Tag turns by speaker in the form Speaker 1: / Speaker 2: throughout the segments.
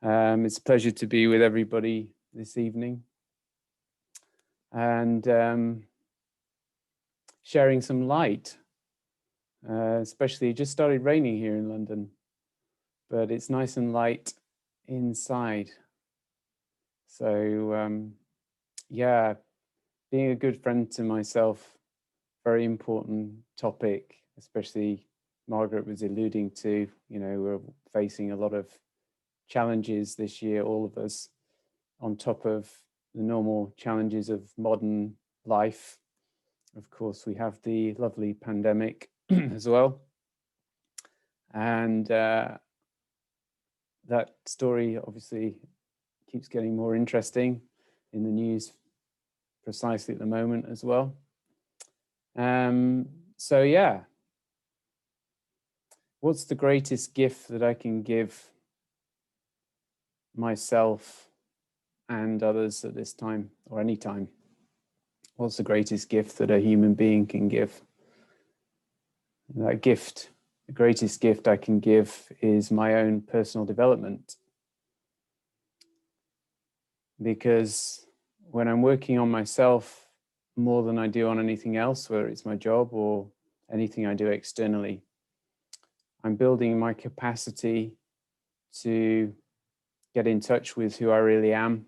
Speaker 1: It's a pleasure to be with everybody this evening and sharing some light. Especially, it just started raining here in London, but it's nice and light inside. So, yeah, being a good friend to myself, very important topic, especially Margaret was alluding to. We're facing a lot of challenges this year, all of us, on top of the normal challenges of modern life. Of course, we have the lovely pandemic as well. And that story obviously keeps getting more interesting in the news precisely at the moment as well. So yeah, what's the greatest gift that I can give myself and others at this time or any time? What's the greatest gift that a human being can give? That gift, the greatest gift I can give is my own personal development. Because when I'm working on myself more than I do on anything else, whether it's my job or anything I do externally, I'm building my capacity to get in touch with who I really am,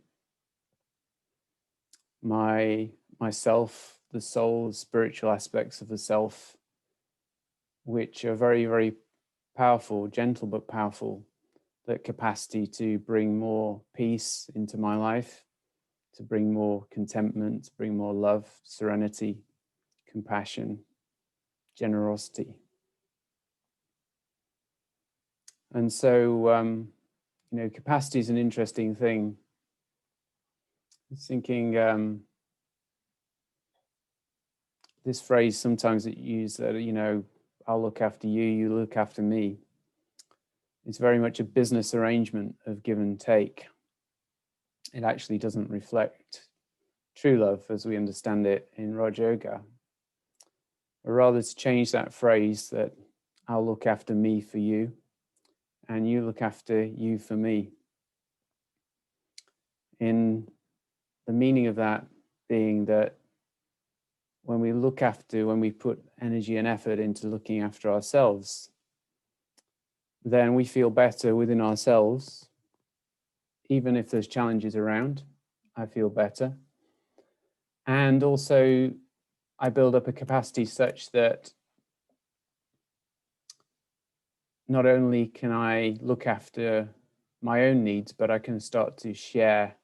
Speaker 1: myself, the soul, the spiritual aspects of the self, which are very, very powerful, gentle but powerful. That capacity to bring more peace into my life, to bring more contentment, to bring more love, serenity, compassion, generosity. And so, capacity is an interesting thing. I was thinking, this phrase sometimes it used that, I'll look after you, you look after me. It's very much a business arrangement of give and take. It actually doesn't reflect true love as we understand it in Raj Yoga. Or rather to change that phrase that I'll look after me for you and you look after you for me. In the meaning of that being that when we put energy and effort into looking after ourselves, then we feel better within ourselves. Even if there's challenges around, I feel better. And also, I build up a capacity such that not only can I look after my own needs, but I can start to share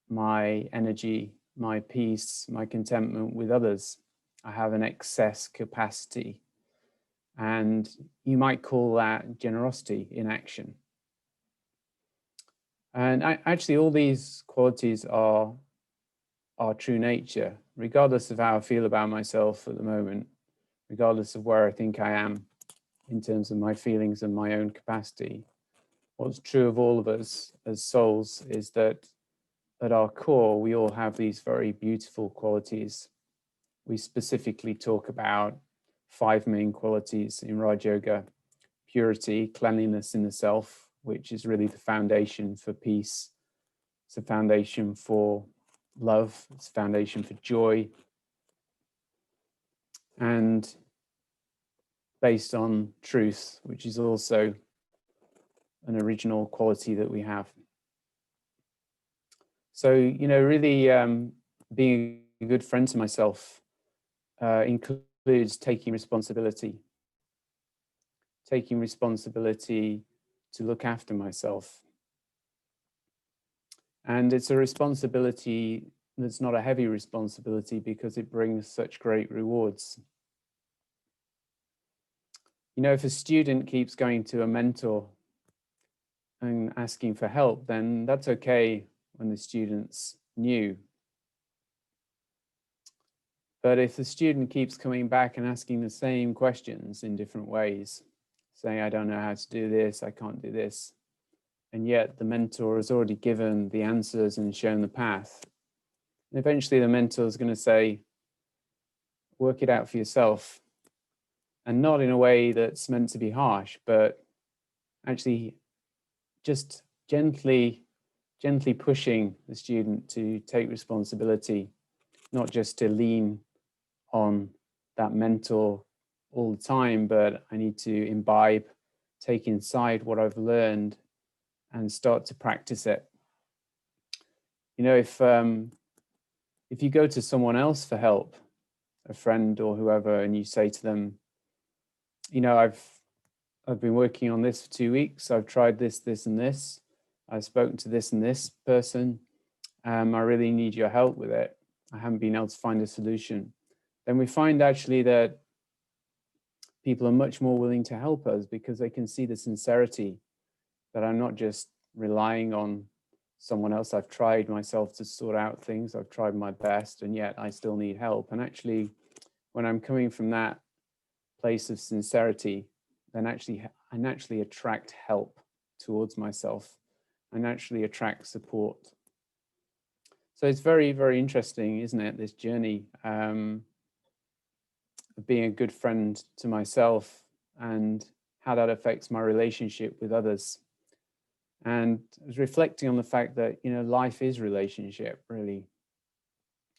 Speaker 1: my energy, my peace, my contentment with others. I have an excess capacity. And you might call that generosity in action. And actually, all these qualities are true nature, regardless of how I feel about myself at the moment, regardless of where I think I am in terms of my feelings and my own capacity. What's true of all of us as souls is that at our core, we all have these very beautiful qualities. We specifically talk about 5 main qualities in Raj Yoga: purity, cleanliness in the self, which is really the foundation for peace. It's a foundation for love. It's a foundation for joy. And based on truth, which is also an original quality that we have. So, really being a good friend to myself includes taking responsibility to look after myself. And it's a responsibility that's not a heavy responsibility because it brings such great rewards. If a student keeps going to a mentor and asking for help, then that's okay when the student's new. But if the student keeps coming back and asking the same questions in different ways, saying, I don't know how to do this, I can't do this, and yet the mentor has already given the answers and shown the path, and eventually the mentor is going to say, work it out for yourself. And not in a way that's meant to be harsh, but actually just gently pushing the student to take responsibility, not just to lean on that mentor all the time, but I need to imbibe, take inside what I've learned and start to practice it. You know, if you go to someone else for help, a friend or whoever, and you say to them, you know, I've been working on this for 2 weeks, I've tried this, this, and this, I've spoken to this and this person, I really need your help with it, I haven't been able to find a solution, then we find actually that people are much more willing to help us because they can see the sincerity that I'm not just relying on someone else. I've tried myself to sort out things. I've tried my best, and yet I still need help. And actually, when I'm coming from that place of sincerity, then actually I naturally attract help towards myself. I naturally attract support. So it's very, very interesting, isn't it? This journey of being a good friend to myself and how that affects my relationship with others. And I was reflecting on the fact that, you know, life is relationship, really.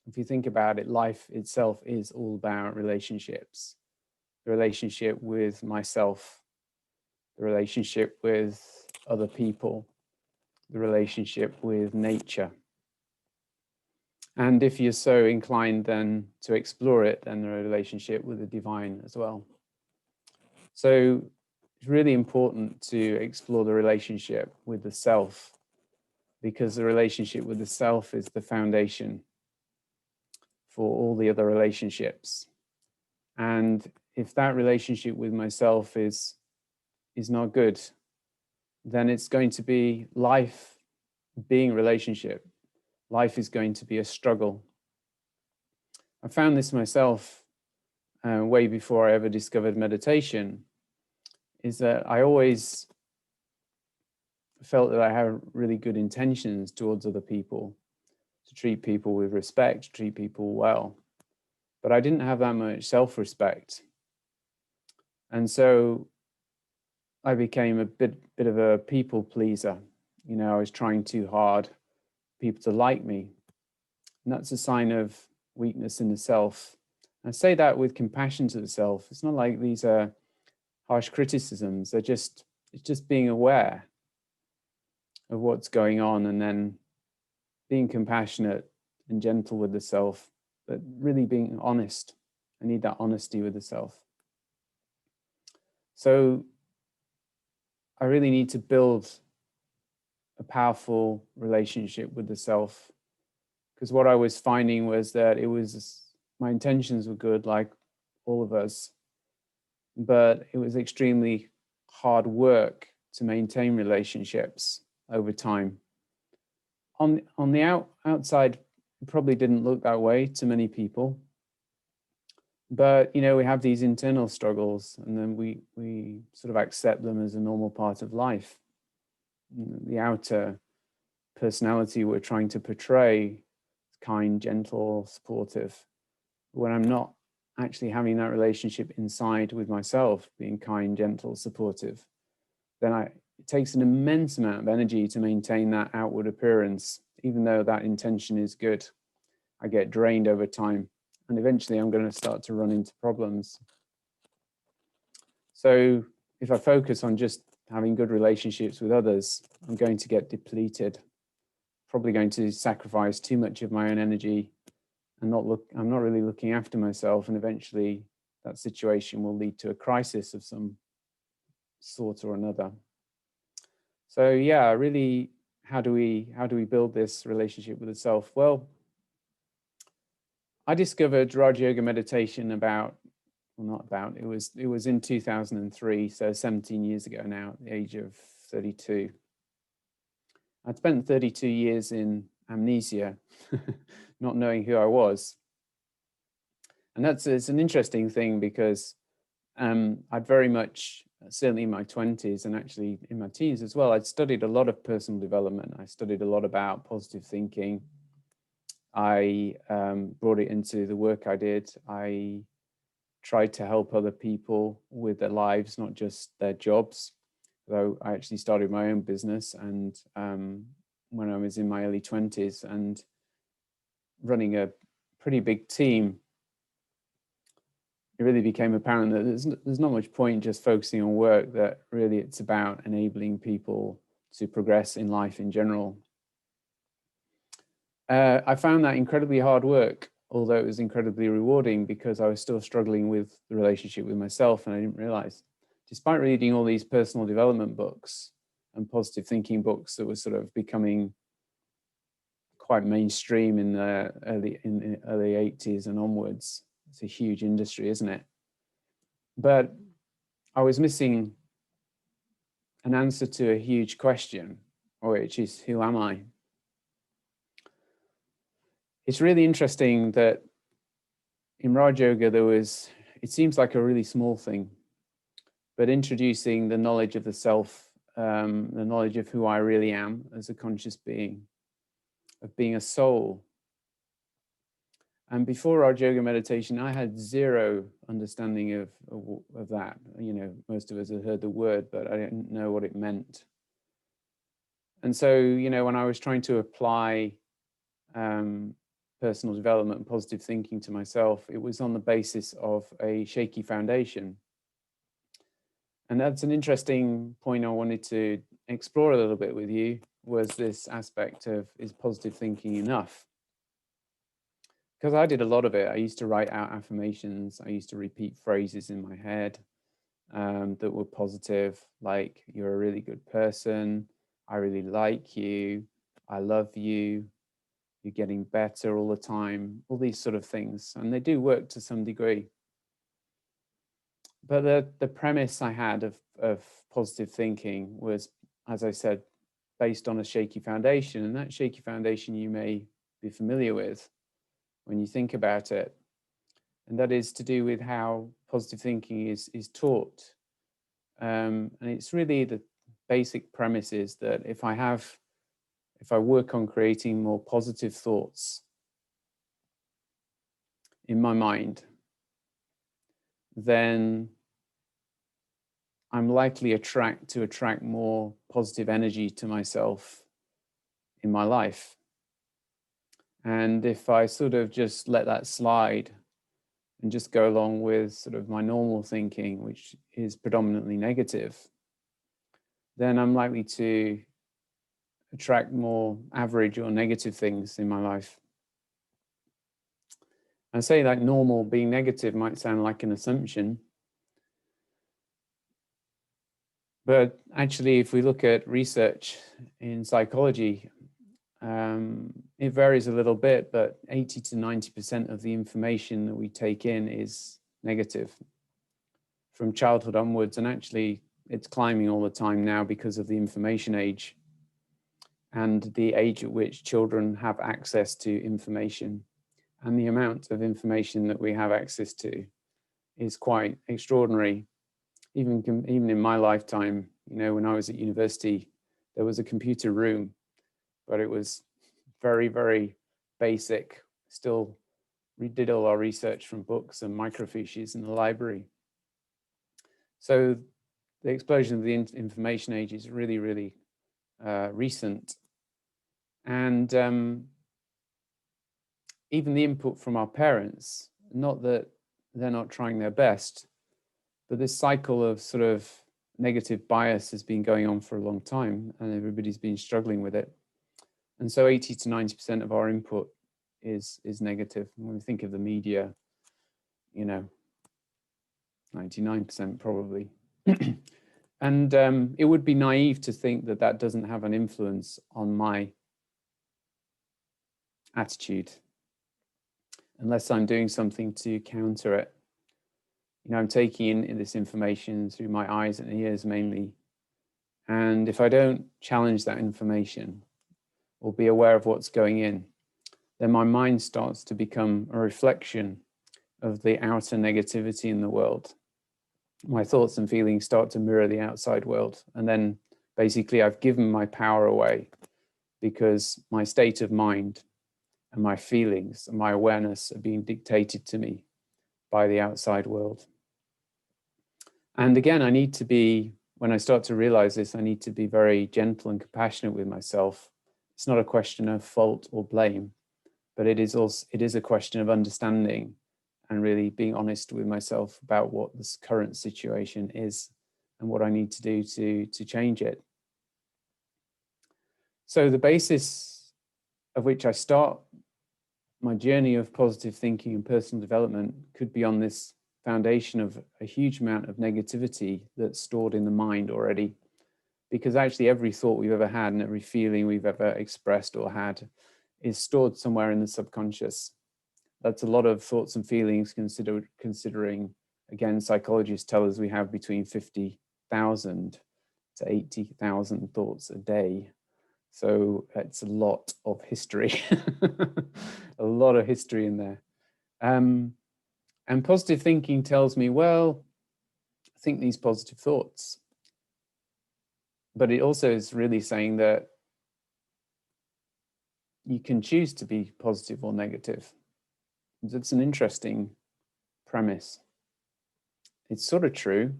Speaker 1: If you think about it, life itself is all about relationships. The relationship with myself, the relationship with other people, the relationship with nature. And if you're so inclined then to explore it, then the relationship with the divine as well. So it's really important to explore the relationship with the self, because the relationship with the self is the foundation for all the other relationships. And if that relationship with myself is not good, then it's going to be life being relationship. Life is going to be a struggle. I found this myself way before I ever discovered meditation, is that I always felt that I had really good intentions towards other people, to treat people with respect, to treat people well. But I didn't have that much self-respect. And so I became a bit of a people pleaser. You know, I was trying too hard for people to like me. And that's a sign of weakness in the self. I say that with compassion to the self. It's not like these are harsh criticisms. It's just being aware of what's going on and then being compassionate and gentle with the self, but really being honest. I need that honesty with the self. So I really need to build a powerful relationship with the self, because what I was finding was that my intentions were good, like all of us, but it was extremely hard work to maintain relationships over time. On the outside, it probably didn't look that way to many people, but you know, we have these internal struggles, and then we sort of accept them as a normal part of life. The outer personality we're trying to portray is kind, gentle, supportive. When I'm not actually having that relationship inside with myself, being kind, gentle, supportive, then it takes an immense amount of energy to maintain that outward appearance, even though that intention is good. I get drained over time, and eventually I'm going to start to run into problems. So if I focus on just having good relationships with others, I'm going to get depleted, probably going to sacrifice too much of my own energy and I'm not really looking after myself, and eventually that situation will lead to a crisis of some sort or another. So yeah, really, how do we build this relationship with the self? Well, I discovered Raja Yoga meditation it was in 2003, so 17 years ago now, at the age of 32. I'd spent 32 years in amnesia, not knowing who I was. And it's an interesting thing because I'd very much, certainly in my 20s and actually in my teens as well, I'd studied a lot of personal development. I studied a lot about positive thinking. I brought it into the work I did. I tried to help other people with their lives, not just their jobs. though I actually started my own business, and when I was in my early 20s and running a pretty big team, it really became apparent that there's not much point just focusing on work, that really it's about enabling people to progress in life in general. I found that incredibly hard work, although it was incredibly rewarding, because I was still struggling with the relationship with myself, and I didn't realize, despite reading all these personal development books and positive thinking books that were sort of becoming quite mainstream in the early 80s and onwards. It's a huge industry, isn't it? But I was missing an answer to a huge question, which is, who am I? It's really interesting that in Raj Yoga it seems like a really small thing, but introducing the knowledge of the self, the knowledge of who I really am as a conscious being, of being a soul. And before Raj Yoga meditation, I had zero understanding of that. You know, most of us had heard the word, but I didn't know what it meant. And so, you know, when I was trying to apply personal development and positive thinking to myself, it was on the basis of a shaky foundation. And that's an interesting point I wanted to explore a little bit with you, was this aspect of, is positive thinking enough? Because I did a lot of it. I used to write out affirmations. I used to repeat phrases in my head that were positive, like, you're a really good person, I really like you, I love you, you're getting better all the time, all these sort of things. And they do work to some degree. But the premise I had of positive thinking was, as I said, based on a shaky foundation. And that shaky foundation you may be familiar with when you think about it. And that is to do with how positive thinking is taught. And it's really the basic premise is that if I work on creating more positive thoughts in my mind, then I'm likely to attract more positive energy to myself in my life. And if I sort of just let that slide and just go along with sort of my normal thinking, which is predominantly negative, then I'm likely to attract more average or negative things in my life. I say that normal being negative might sound like an assumption, but actually, if we look at research in psychology, it varies a little bit, but 80 to 90% of the information that we take in is negative from childhood onwards. And actually, it's climbing all the time now because of the information age and the age at which children have access to information. And the amount of information that we have access to is quite extraordinary. Even in my lifetime, you know, when I was at university, there was a computer room, but it was very, very basic. Still, we did all our research from books and microfiches in the library. So the explosion of the information age is really, really recent. And even the input from our parents, not that they're not trying their best, but this cycle of sort of negative bias has been going on for a long time, and everybody's been struggling with it. And so 80 to 90% of our input is negative. When we think of the media, you know, 99% probably. And it would be naive to think that that doesn't have an influence on my attitude, unless I'm doing something to counter it. You know, I'm taking in this information through my eyes and ears mainly. And if I don't challenge that information or be aware of what's going in, then my mind starts to become a reflection of the outer negativity in the world. My thoughts and feelings start to mirror the outside world. And then basically I've given my power away, because my state of mind and my feelings and my awareness are being dictated to me by the outside world. And again, I need to be when I start to realize this, I need to be very gentle and compassionate with myself. It's not a question of fault or blame, but it is a question of understanding and really being honest with myself about what this current situation is and what I need to do to change it. So the basis of which I start my journey of positive thinking and personal development could be on this foundation of a huge amount of negativity that's stored in the mind already. Because actually every thought we've ever had and every feeling we've ever expressed or had is stored somewhere in the subconscious. That's a lot of thoughts and feelings, considering, again, psychologists tell us we have between 50,000 to 80,000 thoughts a day. So it's a lot of history, a lot of history in there. And positive thinking tells me, well, think these positive thoughts. But it also is really saying that you can choose to be positive or negative. It's an interesting premise. It's sort of true,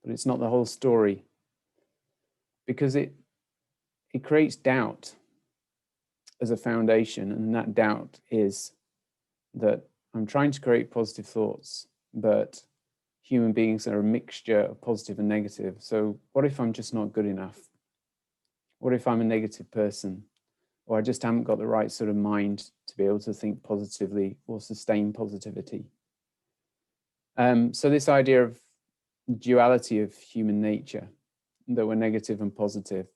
Speaker 1: but it's not the whole story, because it creates doubt as a foundation, and that doubt is that I'm trying to create positive thoughts, but human beings are a mixture of positive and negative. So what if I'm just not good enough? What if I'm a negative person? Or I just haven't got the right sort of mind to be able to think positively or sustain positivity? So this idea of duality of human nature, that we're negative and positive.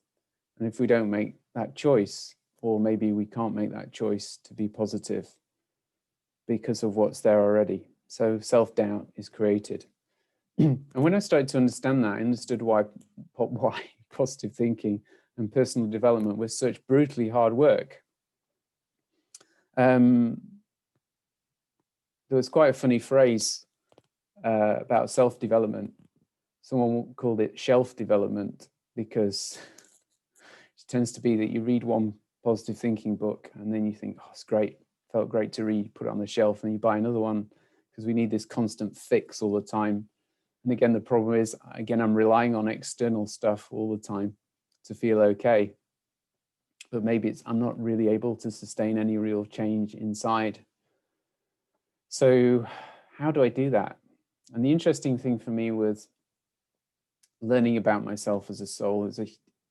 Speaker 1: And if we don't make that choice, or maybe we can't make that choice to be positive because of what's there already. So self-doubt is created. And when I started to understand that, I understood why positive thinking and personal development was such brutally hard work. There was quite a funny phrase about self-development. Someone called it shelf development, because it tends to be that you read one positive thinking book and then you think, oh, it's great, felt great to read, put it on the shelf, and you buy another one because we need this constant fix all the time. And again, the problem is, again, I'm relying on external stuff all the time to feel okay. But maybe I'm not really able to sustain any real change inside. So how do I do that? And the interesting thing for me was learning about myself as a soul has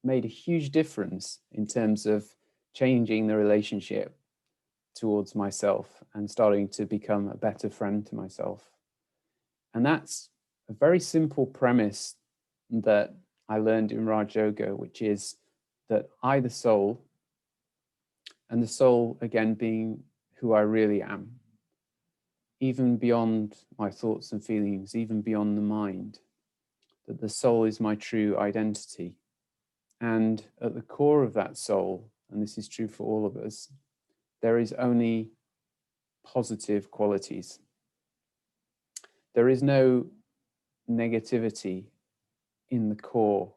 Speaker 1: made a huge difference in terms of changing the relationship towards myself and starting to become a better friend to myself. And that's a very simple premise that I learned in Raj Yoga, which is that I, the soul, and the soul, again, being who I really am, even beyond my thoughts and feelings, even beyond the mind, that the soul is my true identity. And at the core of that soul, and this is true for all of us, there is only positive qualities. There is no negativity in the core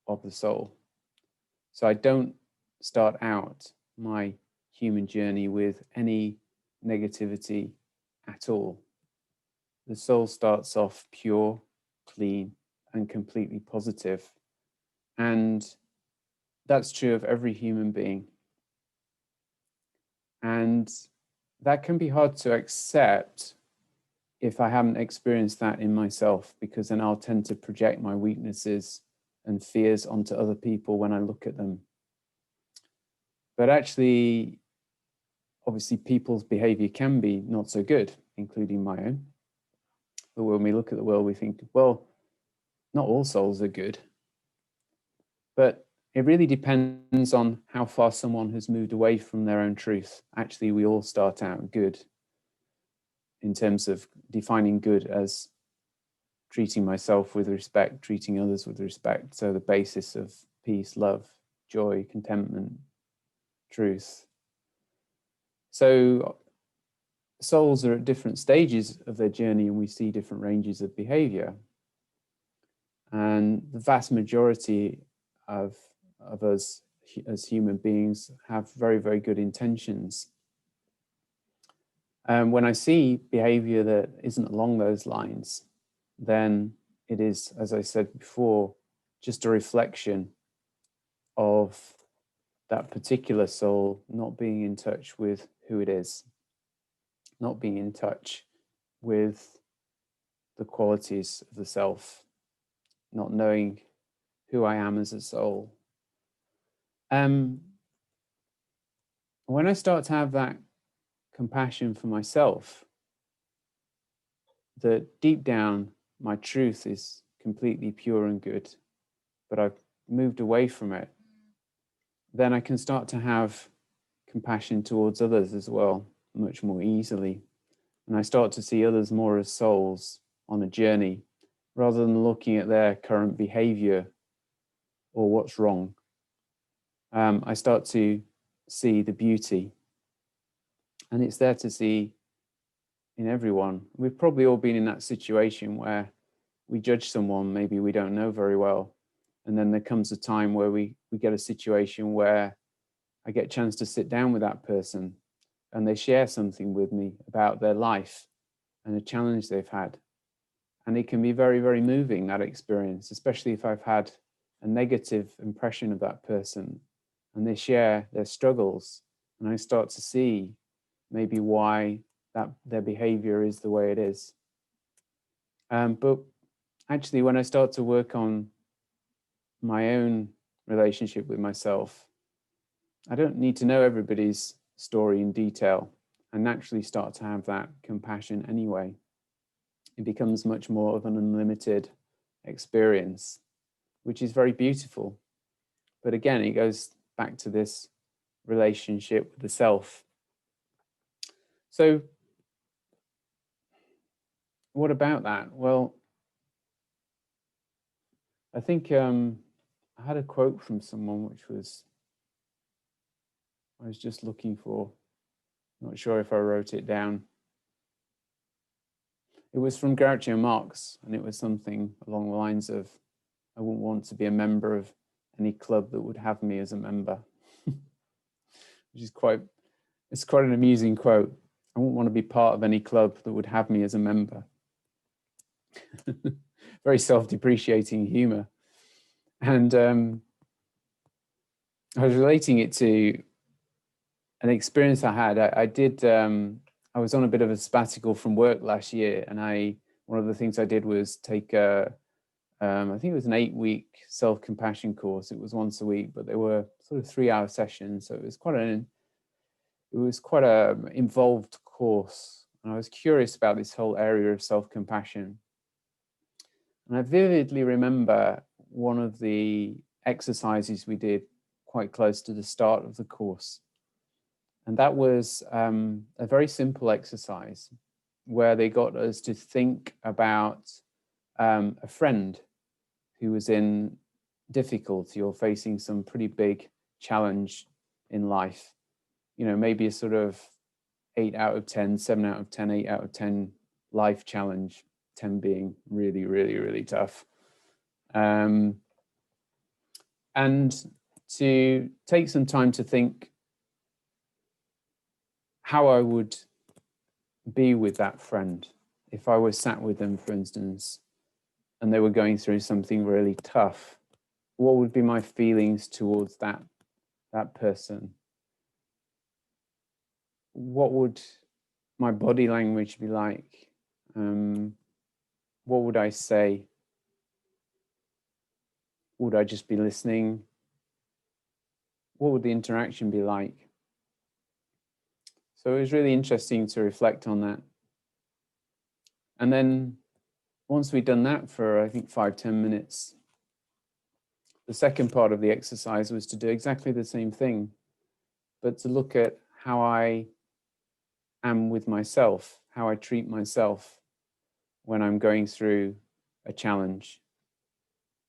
Speaker 1: of the soul. So I don't start out my human journey with any negativity at all. The soul starts off pure, clean, and completely positive. And that's true of every human being. And that can be hard to accept if I haven't experienced that in myself, because then I'll tend to project my weaknesses and fears onto other people when I look at them. But actually, obviously, people's behavior can be not so good, including my own. But when we look at the world, we think, well, not all souls are good. But it really depends on how far someone has moved away from their own truth. Actually, we all start out good, in terms of defining good as treating myself with respect, treating others with respect. So the basis of peace, love, joy, contentment, truth. So souls are at different stages of their journey, and we see different ranges of behavior. And the vast majority of us as human beings have very, very good intentions. When I see behavior that isn't along those lines, then it is, as I said before, just a reflection of that particular soul not being in touch with who it is, not being in touch with the qualities of the self, not knowing who I am as a soul. When I start to have that compassion for myself, that deep down my truth is completely pure and good, but I've moved away from it, then I can start to have compassion towards others as well, much more easily. And I start to see others more as souls on a journey, rather than looking at their current behavior or what's wrong. I start to see the beauty, and it's there to see in everyone. We've probably all been in that situation where we judge someone maybe we don't know very well, and then there comes a time where we get a situation where I get a chance to sit down with that person and they share something with me about their life and a challenge they've had. And it can be very, very moving, that experience, especially if I've had a negative impression of that person and they share their struggles, and I start to see maybe why that their behavior is the way it is. But actually, when I start to work on my own relationship with myself, I don't need to know everybody's story in detail. I naturally start to have that compassion anyway. It becomes much more of an unlimited experience, which is very beautiful. But again, it goes back to this relationship with the self. So what about that? Well, I think I had a quote from someone which I was just looking for. Not sure if I wrote it down. It was from Groucho Marx, and it was something along the lines of, I wouldn't want to be a member of any club that would have me as a member. Which is it's quite an amusing quote. I wouldn't want to be part of any club that would have me as a member. Very self-depreciating humor. And I was relating it to an experience I had. I was on a bit of a sabbatical from work last year, and one of the things I did was take I think it was an 8-week self-compassion course. It was once a week, but they were sort of 3-hour sessions, so it was quite a involved course. And I was curious about this whole area of self-compassion. And I vividly remember one of the exercises we did quite close to the start of the course. And that was a very simple exercise where they got us to think about a friend who was in difficulty or facing some pretty big challenge in life. You know, maybe a sort of 8 out of 10, 7 out of 10, 8 out of 10 life challenge, 10 being really, really, really tough. And to take some time to think how I would be with that friend if I was sat with them, for instance, and they were going through something really tough. What would be my feelings towards that person? What would my body language be like? What would I say? Would I just be listening? What would the interaction be like? So it was really interesting to reflect on that. And then once we'd done that for, I think, 5-10 minutes, the second part of the exercise was to do exactly the same thing, but to look at how I am with myself, how I treat myself when I'm going through a challenge.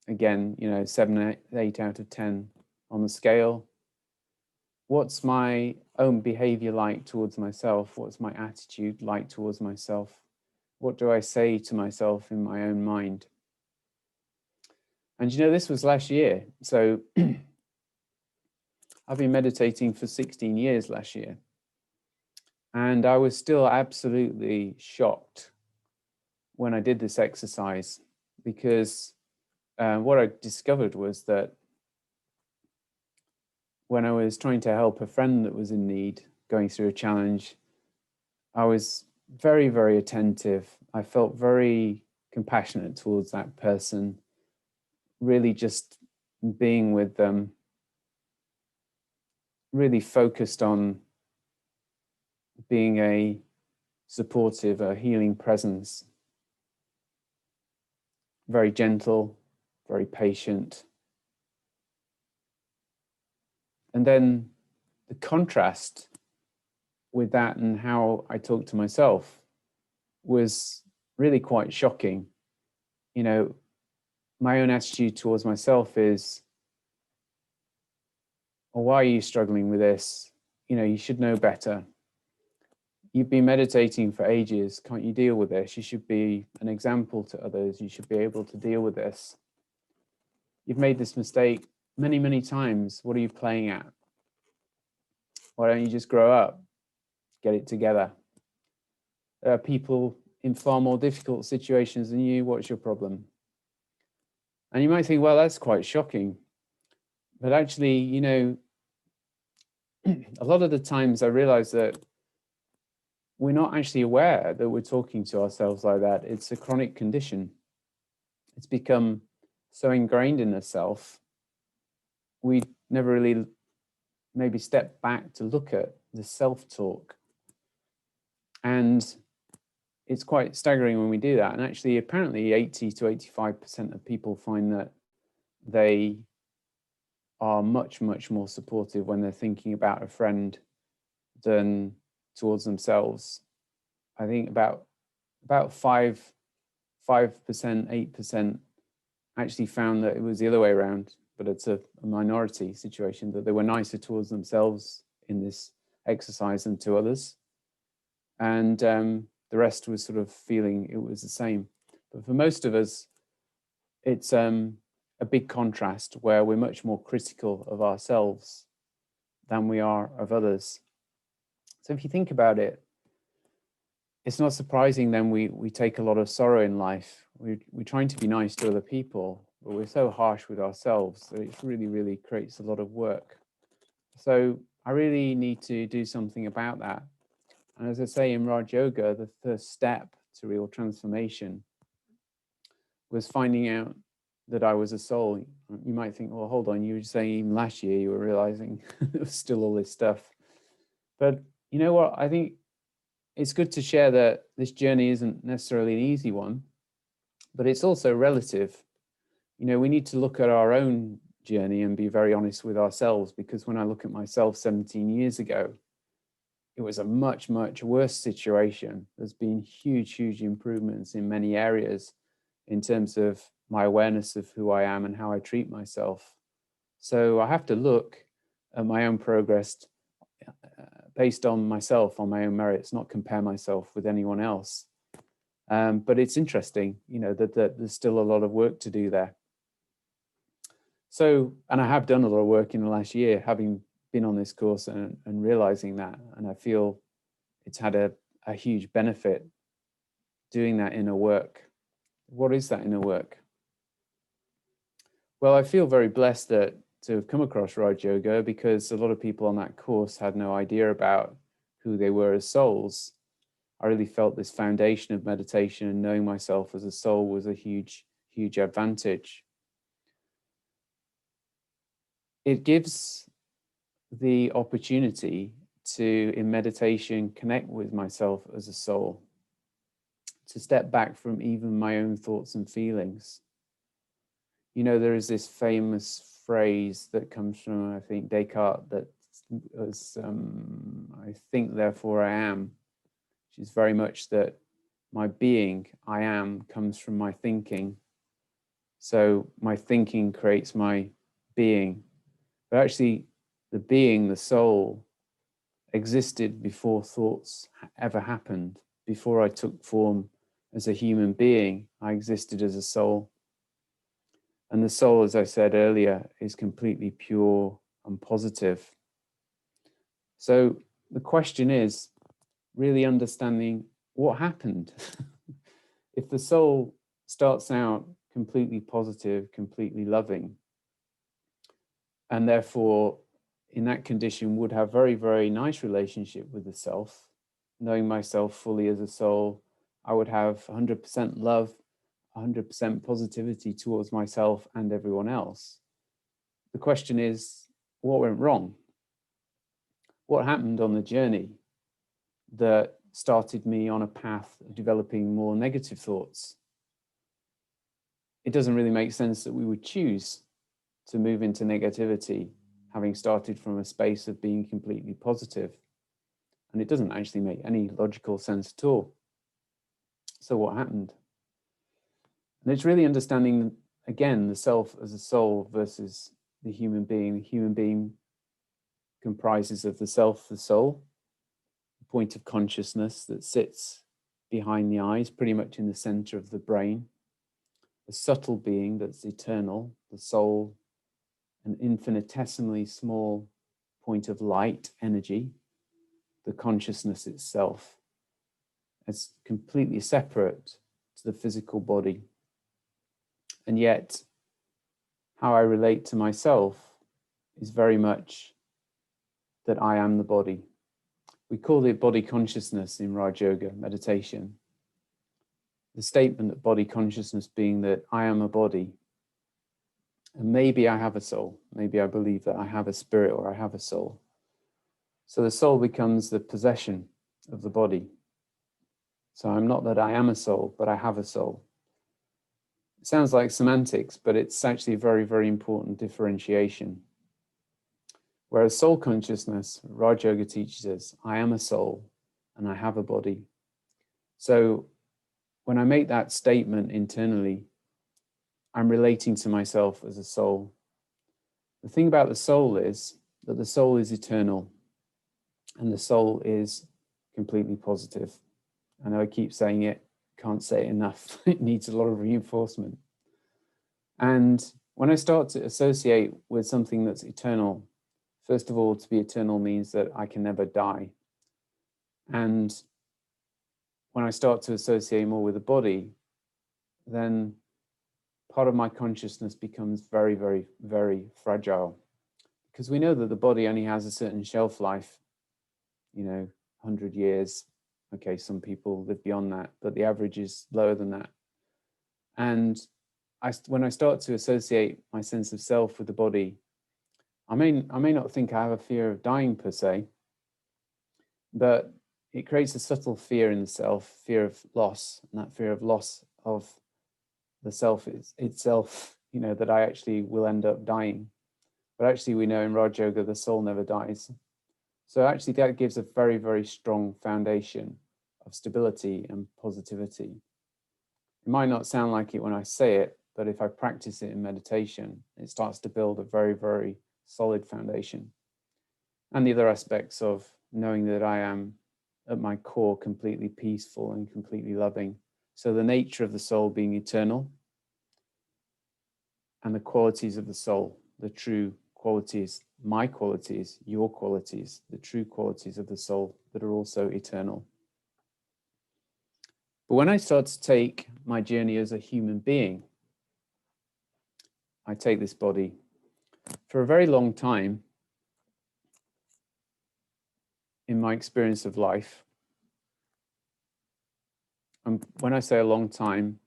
Speaker 1: Again, 7, 8 out of 10 on the scale. What's my own behavior like towards myself? What's my attitude like towards myself? What do I say to myself in my own mind? And this was last year. So I've been meditating for 16 years last year. And I was still absolutely shocked when I did this exercise, because what I discovered was that when I was trying to help a friend that was in need, going through a challenge, I was very, very attentive. I felt very compassionate towards that person, really just being with them, really focused on being a supportive, a healing presence, very gentle, very patient. And then the contrast with that and how I talk to myself was really quite shocking. You know, my own attitude towards myself is, oh, why are you struggling with this? You know, you should know better. You've been meditating for ages. Can't you deal with this? You should be an example to others. You should be able to deal with this. You've made this mistake many, many times. What are you playing at? Why don't you just grow up? Get it together. There are people in far more difficult situations than you. What's your problem? And you might think, well, that's quite shocking. But actually, you know, a lot of the times I realize that we're not actually aware that we're talking to ourselves like that. It's a chronic condition. It's become so ingrained in the self, we never really maybe step back to look at the self-talk. And it's quite staggering when we do that. And actually, apparently 80 to 85% of people find that they are much, much more supportive when they're thinking about a friend than towards themselves. I think about 5%, 8% actually found that it was the other way around, but it's a minority situation, that they were nicer towards themselves in this exercise than to others. And the rest was sort of feeling it was the same. But for most of us, it's a big contrast where we're much more critical of ourselves than we are of others. So if you think about it, it's not surprising then we take a lot of sorrow in life. We're trying to be nice to other people, but we're so harsh with ourselves that it really, really creates a lot of work. So I really need to do something about that. And as I say in Raj Yoga, the first step to real transformation was finding out that I was a soul. You might think, well, hold on, you were saying even last year you were realizing there was still all this stuff. But you know what? I think it's good to share that this journey isn't necessarily an easy one, but it's also relative. You know, we need to look at our own journey and be very honest with ourselves, because when I look at myself 17 years ago, it was a much, much worse situation. There's been huge, huge improvements in many areas in terms of my awareness of who I am and how I treat myself. So I have to look at my own progress based on myself, on my own merits, not compare myself with anyone else. But it's interesting, you know, that there's still a lot of work to do there. So, and I have done a lot of work in the last year, having been on this course and realizing that, and I feel it's had a huge benefit doing that inner work. What is that inner work? Well, I feel very blessed to have come across Raj Yoga, because a lot of people on that course had no idea about who they were as souls. I really felt this foundation of meditation and knowing myself as a soul was a huge, huge advantage. It gives the opportunity to, in meditation, connect with myself as a soul, to step back from even my own thoughts and feelings. You know, there is this famous phrase that comes from, I think, Descartes, that was, I think, therefore I am, which is very much that my being, I am, comes from my thinking. So my thinking creates my being. But actually, the being, the soul, existed before thoughts ever happened. Before I took form as a human being, I existed as a soul. And the soul, as I said earlier, is completely pure and positive. So the question is really understanding what happened. If the soul starts out completely positive, completely loving. And therefore, in that condition, would have very, very nice relationship with the self. Knowing myself fully as a soul, I would have 100% love, 100% positivity towards myself and everyone else. The question is, what went wrong? What happened on the journey that started me on a path of developing more negative thoughts? It doesn't really make sense that we would choose to move into negativity, having started from a space of being completely positive. And it doesn't actually make any logical sense at all. So what happened? And it's really understanding, again, the self as a soul versus the human being. The human being comprises of the self, the soul, the point of consciousness that sits behind the eyes, pretty much in the center of the brain, a subtle being that's eternal, the soul, an infinitesimally small point of light, energy, the consciousness itself. It's completely separate to the physical body. And yet, how I relate to myself is very much that I am the body. We call it body consciousness in Raj Yoga meditation. The statement of body consciousness being that I am a body. And maybe I have a soul. Maybe I believe that I have a spirit or I have a soul. So the soul becomes the possession of the body. So I'm not that I am a soul, but I have a soul. It sounds like semantics, but it's actually a very, very important differentiation. Whereas soul consciousness, Raj Yoga teaches us, I am a soul and I have a body. So when I make that statement internally, I'm relating to myself as a soul. The thing about the soul is that the soul is eternal and the soul is completely positive. I know I keep saying it, can't say it enough. It needs a lot of reinforcement. And when I start to associate with something that's eternal, first of all, to be eternal means that I can never die. And when I start to associate more with the body, then part of my consciousness becomes very, very, very fragile. Because we know that the body only has a certain shelf life, 100 years. Okay, some people live beyond that, but the average is lower than that. And when I start to associate my sense of self with the body, I may not think I have a fear of dying per se, but it creates a subtle fear in the self, fear of loss, and that fear of loss of the self itself, that I actually will end up dying. But actually we know in Raj Yoga, the soul never dies. So actually that gives a very, very strong foundation of stability and positivity. It might not sound like it when I say it, but if I practice it in meditation, it starts to build a very, very solid foundation. And the other aspects of knowing that I am at my core completely peaceful and completely loving. So the nature of the soul being eternal and the qualities of the soul, the true qualities, my qualities, your qualities, the true qualities of the soul that are also eternal. But when I start to take my journey as a human being, I take this body for a very long time. In my experience of life, and when I say a long time,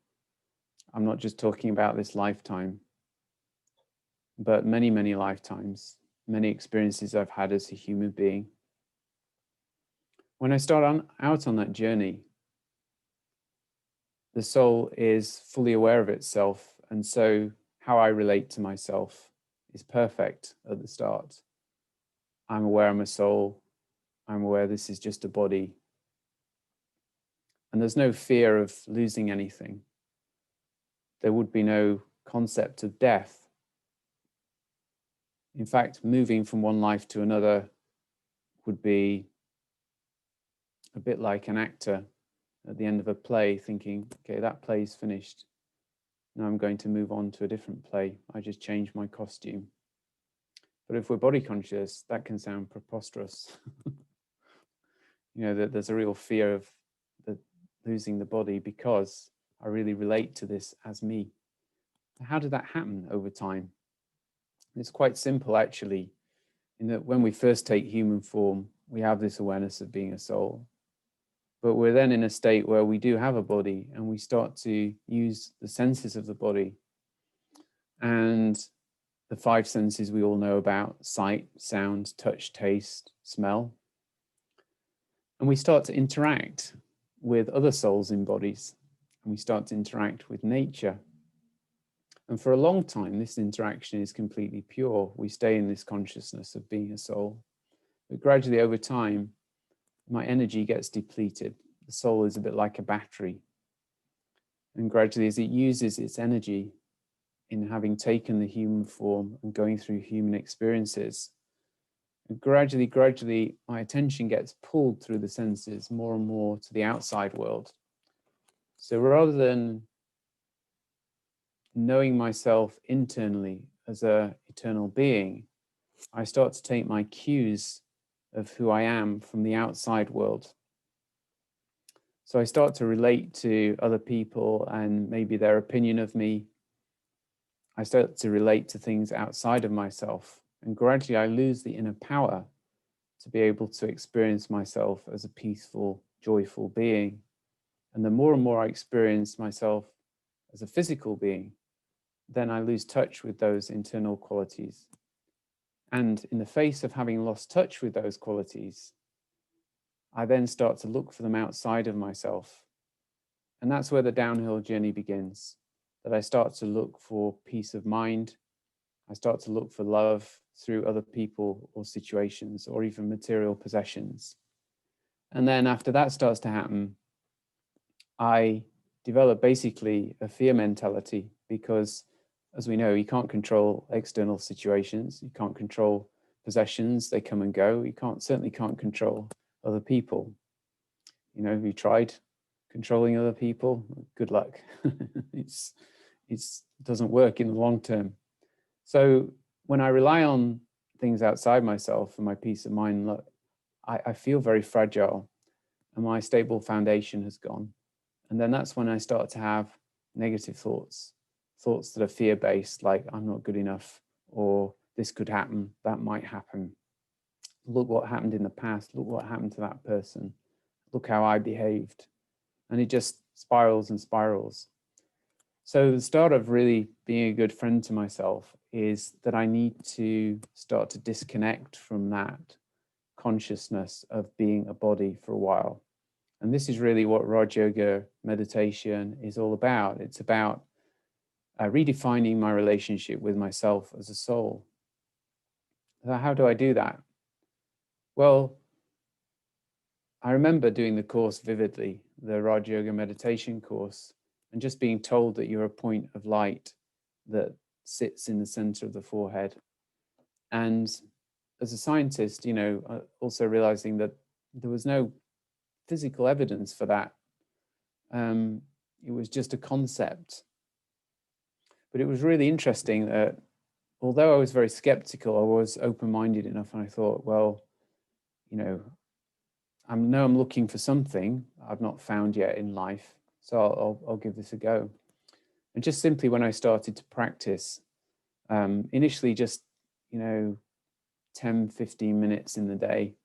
Speaker 1: I'm not just talking about this lifetime, but many, many lifetimes, many experiences I've had as a human being. When I start out on that journey, the soul is fully aware of itself, and so how I relate to myself is perfect at the start. I'm aware I'm a soul. I'm aware this is just a body. And there's no fear of losing anything. There would be no concept of death. In fact, moving from one life to another would be a bit like an actor at the end of a play thinking, okay, that play's finished. Now I'm going to move on to a different play. I just changed my costume. But if we're body conscious, that can sound preposterous. That there's a real fear of losing the body because I really relate to this as me. How did that happen over time? It's quite simple, actually, in that when we first take human form, we have this awareness of being a soul. But we're then in a state where we do have a body, and we start to use the senses of the body. And the five senses we all know about: sight, sound, touch, taste, smell. And we start to interact with other souls in bodies, and we start to interact with nature. And for a long time, this interaction is completely pure. We stay in this consciousness of being a soul. But gradually over time, my energy gets depleted. The soul is a bit like a battery. And gradually, as it uses its energy in having taken the human form and going through human experiences, and gradually, my attention gets pulled through the senses more and more to the outside world. So rather than knowing myself internally as an eternal being, I start to take my cues of who I am from the outside world. So I start to relate to other people and maybe their opinion of me. I start to relate to things outside of myself, and gradually I lose the inner power to be able to experience myself as a peaceful, joyful being. And the more and more I experience myself as a physical being, then I lose touch with those internal qualities. And in the face of having lost touch with those qualities, I then start to look for them outside of myself. And that's where the downhill journey begins, that I start to look for peace of mind. I start to look for love through other people or situations or even material possessions. And then after that starts to happen, I develop basically a fear mentality, because as we know, you can't control external situations. You can't control possessions. They come and go. You certainly can't control other people. You know, have you tried controlling other people? Good luck. It doesn't work in the long term. So when I rely on things outside myself for my peace of mind, I feel very fragile, and my stable foundation has gone. And then that's when I start to have negative thoughts that are fear-based, like I'm not good enough, or this could happen, that might happen. Look what happened in the past. Look what happened to that person. Look how I behaved. And it just spirals and spirals. So the start of really being a good friend to myself is that I need to start to disconnect from that consciousness of being a body for a while. And this is really what Raj Yoga meditation is all about. It's about redefining my relationship with myself as a soul. So how do I do that? Well, I remember doing the course vividly, the Raj Yoga meditation course, and just being told that you're a point of light that sits in the center of the forehead. And as a scientist, you know, also realizing that there was no physical evidence for that. It was just a concept. But it was really interesting that although I was very skeptical, I was open-minded enough, and I thought, well, you know, I know I'm looking for something I've not found yet in life, so I'll give this a go. And just simply when I started to practice, initially just, 10, 15 minutes in the day,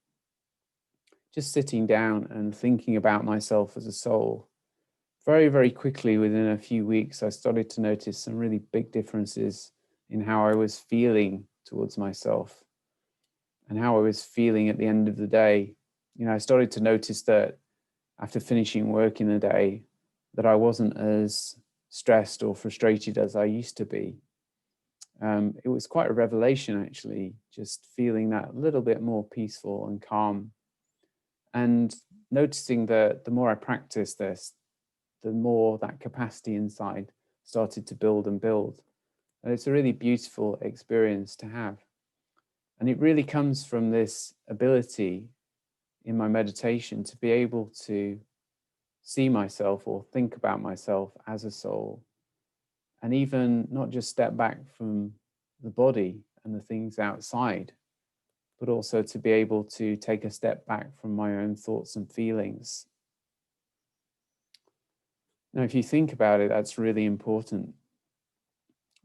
Speaker 1: just sitting down and thinking about myself as a soul, very, very quickly, within a few weeks, I started to notice some really big differences in how I was feeling towards myself and how I was feeling at the end of the day. I started to notice that after finishing work in the day, that I wasn't as stressed or frustrated as I used to be. It was quite a revelation, actually, just feeling that little bit more peaceful and calm, and noticing that the more I practiced this, the more that capacity inside started to build and build. And it's a really beautiful experience to have. And it really comes from this ability in my meditation to be able to see myself or think about myself as a soul, and even not just step back from the body and the things outside, but also to be able to take a step back from my own thoughts and feelings. Now, if you think about it, that's really important.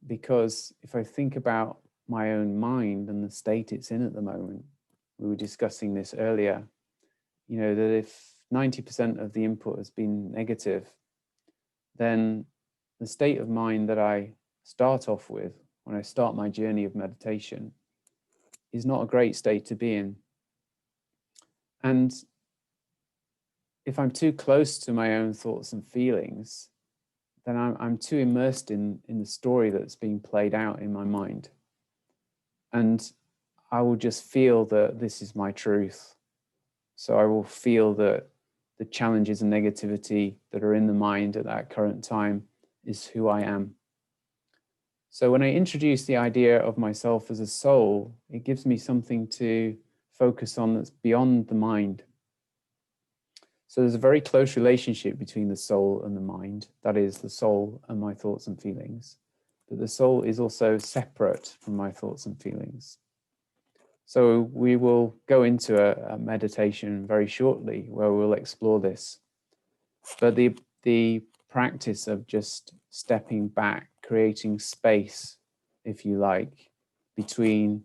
Speaker 1: because if I think about my own mind and the state it's in at the moment, we were discussing this earlier, that if 90% of the input has been negative, then the state of mind that I start off with when I start my journey of meditation is not a great state to be in. And if I'm too close to my own thoughts and feelings, then I'm too immersed in the story that's being played out in my mind. And I will just feel that this is my truth. So I will feel that the challenges and negativity that are in the mind at that current time is who I am. So when I introduce the idea of myself as a soul, it gives me something to focus on that's beyond the mind. So there's a very close relationship between the soul and the mind. That is, the soul and my thoughts and feelings. But the soul is also separate from my thoughts and feelings. So we will go into a meditation very shortly where we'll explore this. But the practice of just stepping back, creating space, if you like, between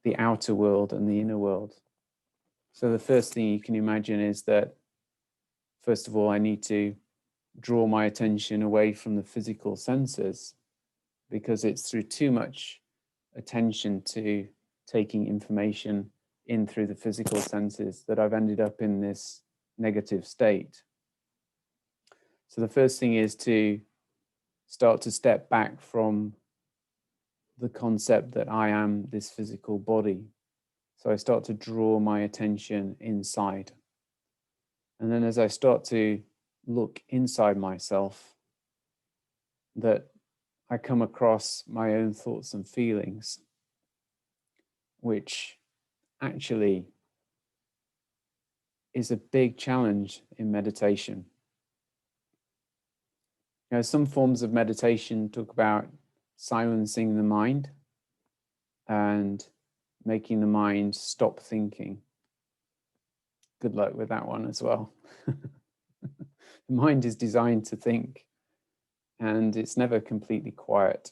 Speaker 1: the outer world and the inner world. So the first thing you can imagine is that, first of all, I need to draw my attention away from the physical senses, because it's through too much attention to taking information in through the physical senses that I've ended up in this negative state. So the first thing is to start to step back from the concept that I am this physical body. So I start to draw my attention inside. And then as I start to look inside myself, that I come across my own thoughts and feelings, which actually is a big challenge in meditation. Some forms of meditation talk about silencing the mind and making the mind stop thinking. Good luck with that one as well. The mind is designed to think, and it's never completely quiet.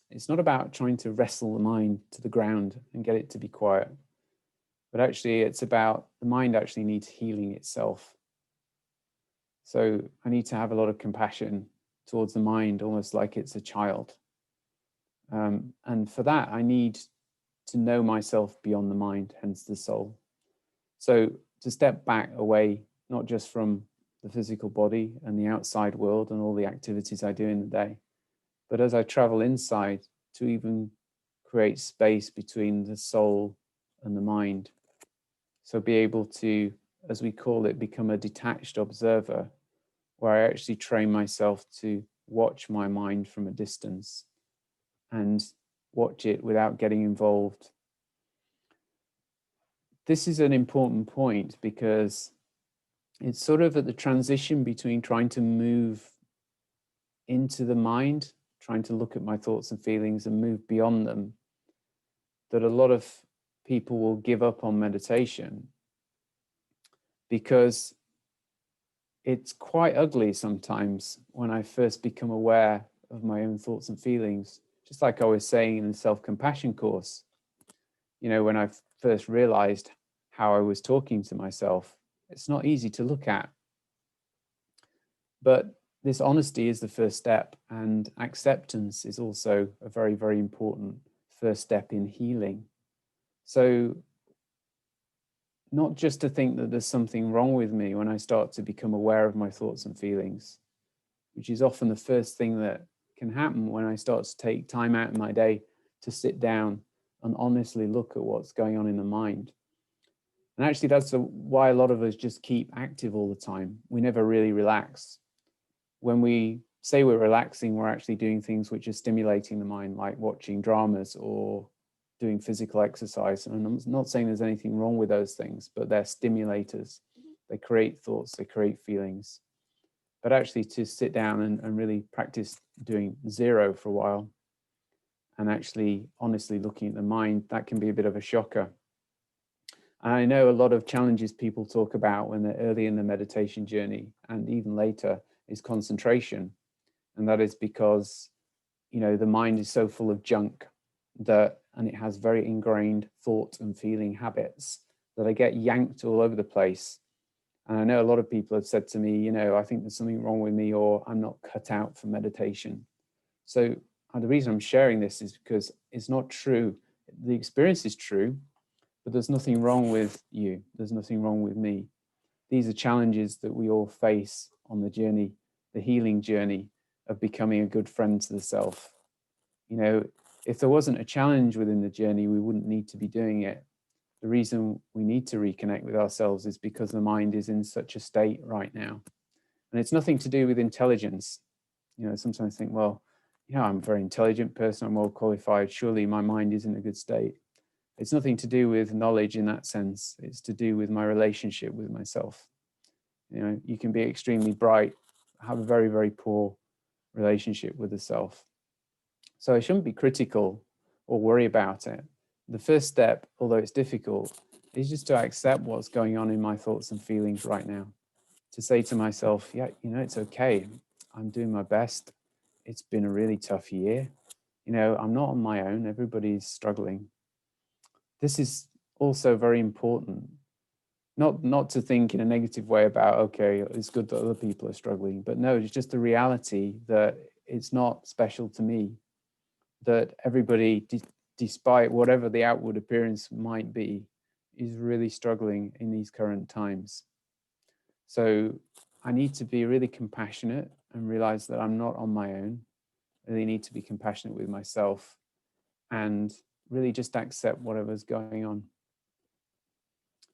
Speaker 1: It's not about trying to wrestle the mind to the ground and get it to be quiet, but actually it's about the mind actually needs healing itself. So I need to have a lot of compassion towards the mind, almost like it's a child. And for that, I need to know myself beyond the mind, hence the soul. So to step back away, not just from the physical body and the outside world and all the activities I do in the day, but as I travel inside, to even create space between the soul and the mind. So be able to, as we call it, become a detached observer, where I actually train myself to watch my mind from a distance and watch it without getting involved. This is an important point because it's sort of at the transition between trying to move into the mind, trying to look at my thoughts and feelings and move beyond them, that a lot of people will give up on meditation, because it's quite ugly sometimes when I first become aware of my own thoughts and feelings. Just like I was saying in the self-compassion course, when I first realized how I was talking to myself, it's not easy to look at. But this honesty is the first step, and acceptance is also a very, very important first step in healing. So not just to think that there's something wrong with me when I start to become aware of my thoughts and feelings, which is often the first thing that can happen when I start to take time out in my day to sit down and honestly look at what's going on in the mind. And actually, that's why a lot of us just keep active all the time. We never really relax. When we say we're relaxing, we're actually doing things which are stimulating the mind, like watching dramas or doing physical exercise. And I'm not saying there's anything wrong with those things, but they're stimulators. They create thoughts, they create feelings. But actually to sit down and really practice doing zero for a while and actually honestly looking at the mind, that can be a bit of a shocker. And I know a lot of challenges people talk about when they're early in the meditation journey and even later is concentration. And that is because the mind is so full of junk and it has very ingrained thought and feeling habits that I get yanked all over the place. And I know a lot of people have said to me, I think there's something wrong with me, or I'm not cut out for meditation. So the reason I'm sharing this is because it's not true. The experience is true, but there's nothing wrong with you. There's nothing wrong with me. These are challenges that we all face on the journey, the healing journey of becoming a good friend to the self. If there wasn't a challenge within the journey, we wouldn't need to be doing it. The reason we need to reconnect with ourselves is because the mind is in such a state right now. And it's nothing to do with intelligence. Sometimes I think, well, I'm a very intelligent person, I'm well qualified, surely my mind is in a good state. It's nothing to do with knowledge in that sense. It's to do with my relationship with myself. You can be extremely bright, have a very, very poor relationship with the self. So I shouldn't be critical or worry about it. The first step, although it's difficult, is just to accept what's going on in my thoughts and feelings right now. To say to myself, yeah, it's okay. I'm doing my best. It's been a really tough year. I'm not on my own. Everybody's struggling. This is also very important. Not to think in a negative way about, okay, it's good that other people are struggling, but no, it's just the reality that it's not special to me, that everybody, despite whatever the outward appearance might be, is really struggling in these current times. So I need to be really compassionate and realize that I'm not on my own. I really need to be compassionate with myself and really just accept whatever's going on.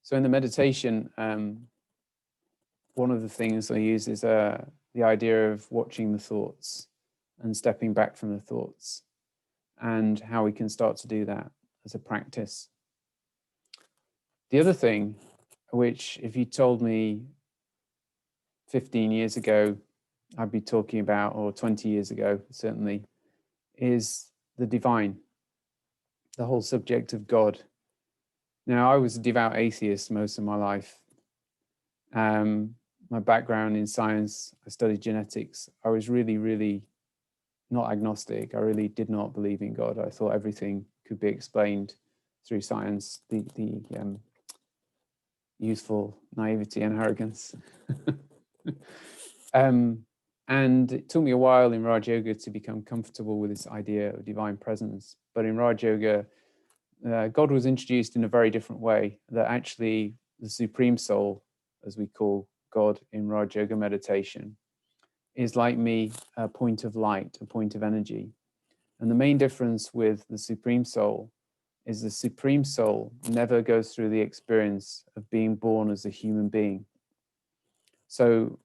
Speaker 1: So in the meditation, one of the things I use is the idea of watching the thoughts and stepping back from the thoughts, and how we can start to do that as a practice. The other thing, which if you told me 15 years ago, I'd be talking about, or 20 years ago, certainly, is the divine, the whole subject of God. Now, I was a devout atheist most of my life. My background in science, I studied genetics. I was really, really not agnostic. I really did not believe in God. I thought everything could be explained through science, the youthful naivety and arrogance. And it took me a while in Raj Yoga to become comfortable with this idea of divine presence. But in Raj Yoga, God was introduced in a very different way, that actually the Supreme Soul, as we call God in Raj Yoga meditation, is like me, a point of light, a point of energy. And the main difference with the Supreme Soul is the Supreme Soul never goes through the experience of being born as a human being. So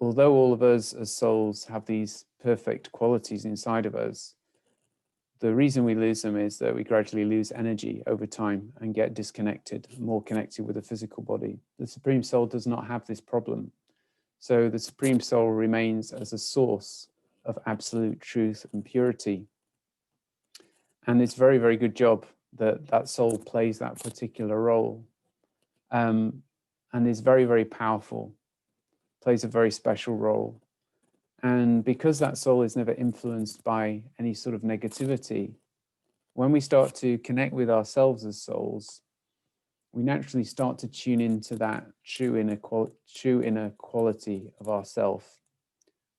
Speaker 1: although all of us as souls have these perfect qualities inside of us, the reason we lose them is that we gradually lose energy over time and get disconnected, more connected with the physical body. The Supreme Soul does not have this problem. So the Supreme Soul remains as a source of absolute truth and purity. And it's a very, very good job that that soul plays that particular role, and is very, very powerful, plays a very special role. And because that soul is never influenced by any sort of negativity, when we start to connect with ourselves as souls, we naturally start to tune into that true inner quality of ourself.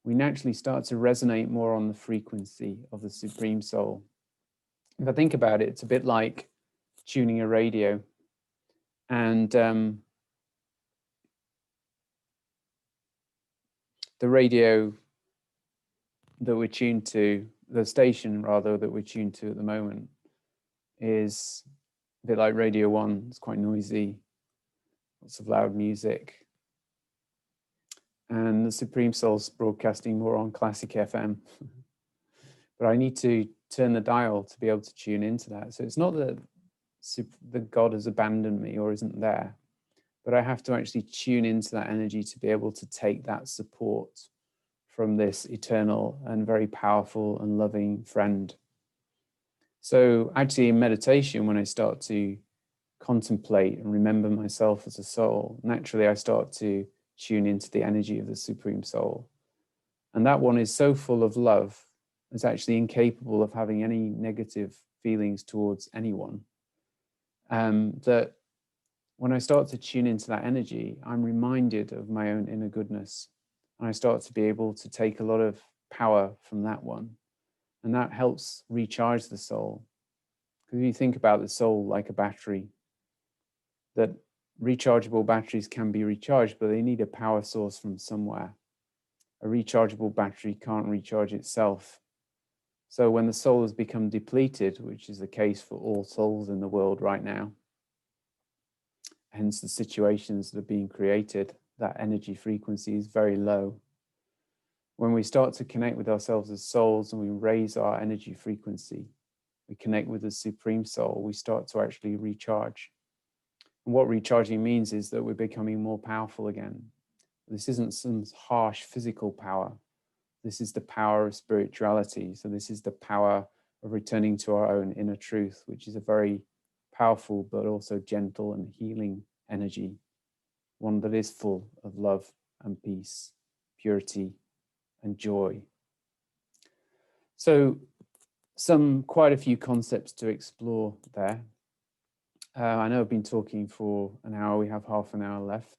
Speaker 1: We naturally start to resonate more on the frequency of the Supreme Soul. If I think about it, it's a bit like tuning a radio. And the radio that we're tuned to, the station rather that we're tuned to at the moment, is a bit like Radio 1. It's quite noisy, lots of loud music. And the Supreme Soul's broadcasting more on classic FM. But I need to turn the dial to be able to tune into that. So it's not that God has abandoned me or isn't there, but I have to actually tune into that energy to be able to take that support from this eternal and very powerful and loving friend. So actually in meditation, when I start to contemplate and remember myself as a soul, naturally I start to tune into the energy of the Supreme Soul. And that one is so full of love is actually incapable of having any negative feelings towards anyone. That when I start to tune into that energy, I'm reminded of my own inner goodness. And I start to be able to take a lot of power from that one. And that helps recharge the soul. Because if you think about the soul like a battery, that rechargeable batteries can be recharged, but they need a power source from somewhere. A rechargeable battery can't recharge itself. So when the soul has become depleted, which is the case for all souls in the world right now, hence the situations that are being created, that energy frequency is very low. When we start to connect with ourselves as souls and we raise our energy frequency, we connect with the Supreme Soul, we start to actually recharge. And what recharging means is that we're becoming more powerful again. This isn't some harsh physical power. This is the power of spirituality. So this is the power of returning to our own inner truth, which is a very powerful but also gentle and healing energy, one that is full of love and peace, purity and joy. So quite a few concepts to explore there. I know I've been talking for an hour. We have half an hour left.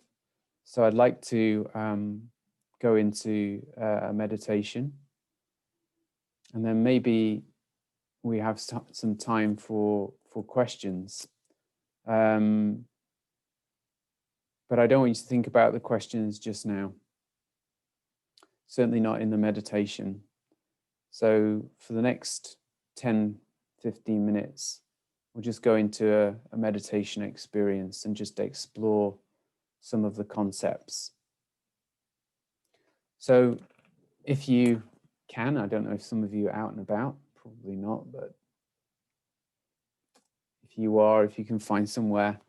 Speaker 1: So I'd like to go into a meditation. And then maybe we have some time for questions. But I don't want you to think about the questions just now. Certainly not in the meditation. So for the next 10, 15 minutes, we'll just go into a meditation experience and just explore some of the concepts. So if you can, I don't know if some of you are out and about, probably not, but if you are, if you can find somewhere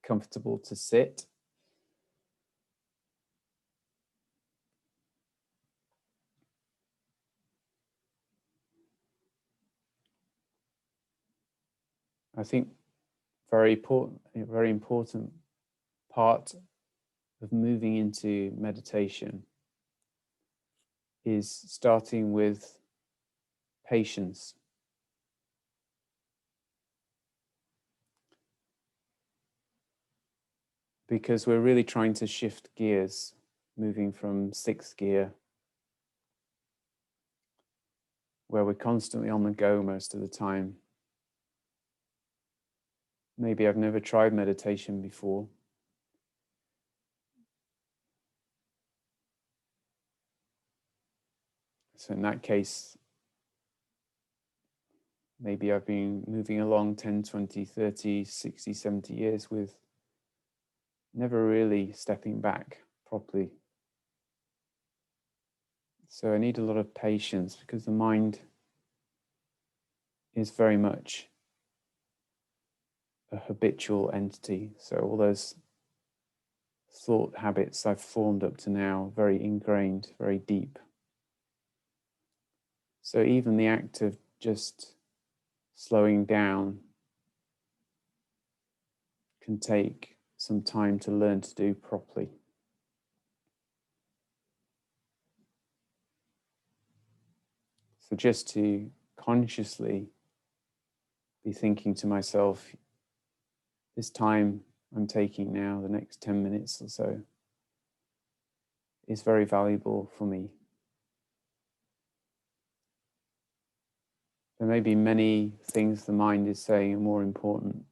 Speaker 1: comfortable to sit. I think very important part of moving into meditation is starting with patience. Because we're really trying to shift gears, moving from sixth gear, where we're constantly on the go most of the time. Maybe I've never tried meditation before. So in that case, maybe I've been moving along 10, 20, 30, 60, 70 years with never really stepping back properly. So I need a lot of patience because the mind is very much a habitual entity. So all those thought habits I've formed up to now, very ingrained, very deep. So even the act of just slowing down can take some time to learn to do properly. So just to consciously be thinking to myself, this time I'm taking now, the next 10 minutes or so, is very valuable for me. There may be many things the mind is saying are more important,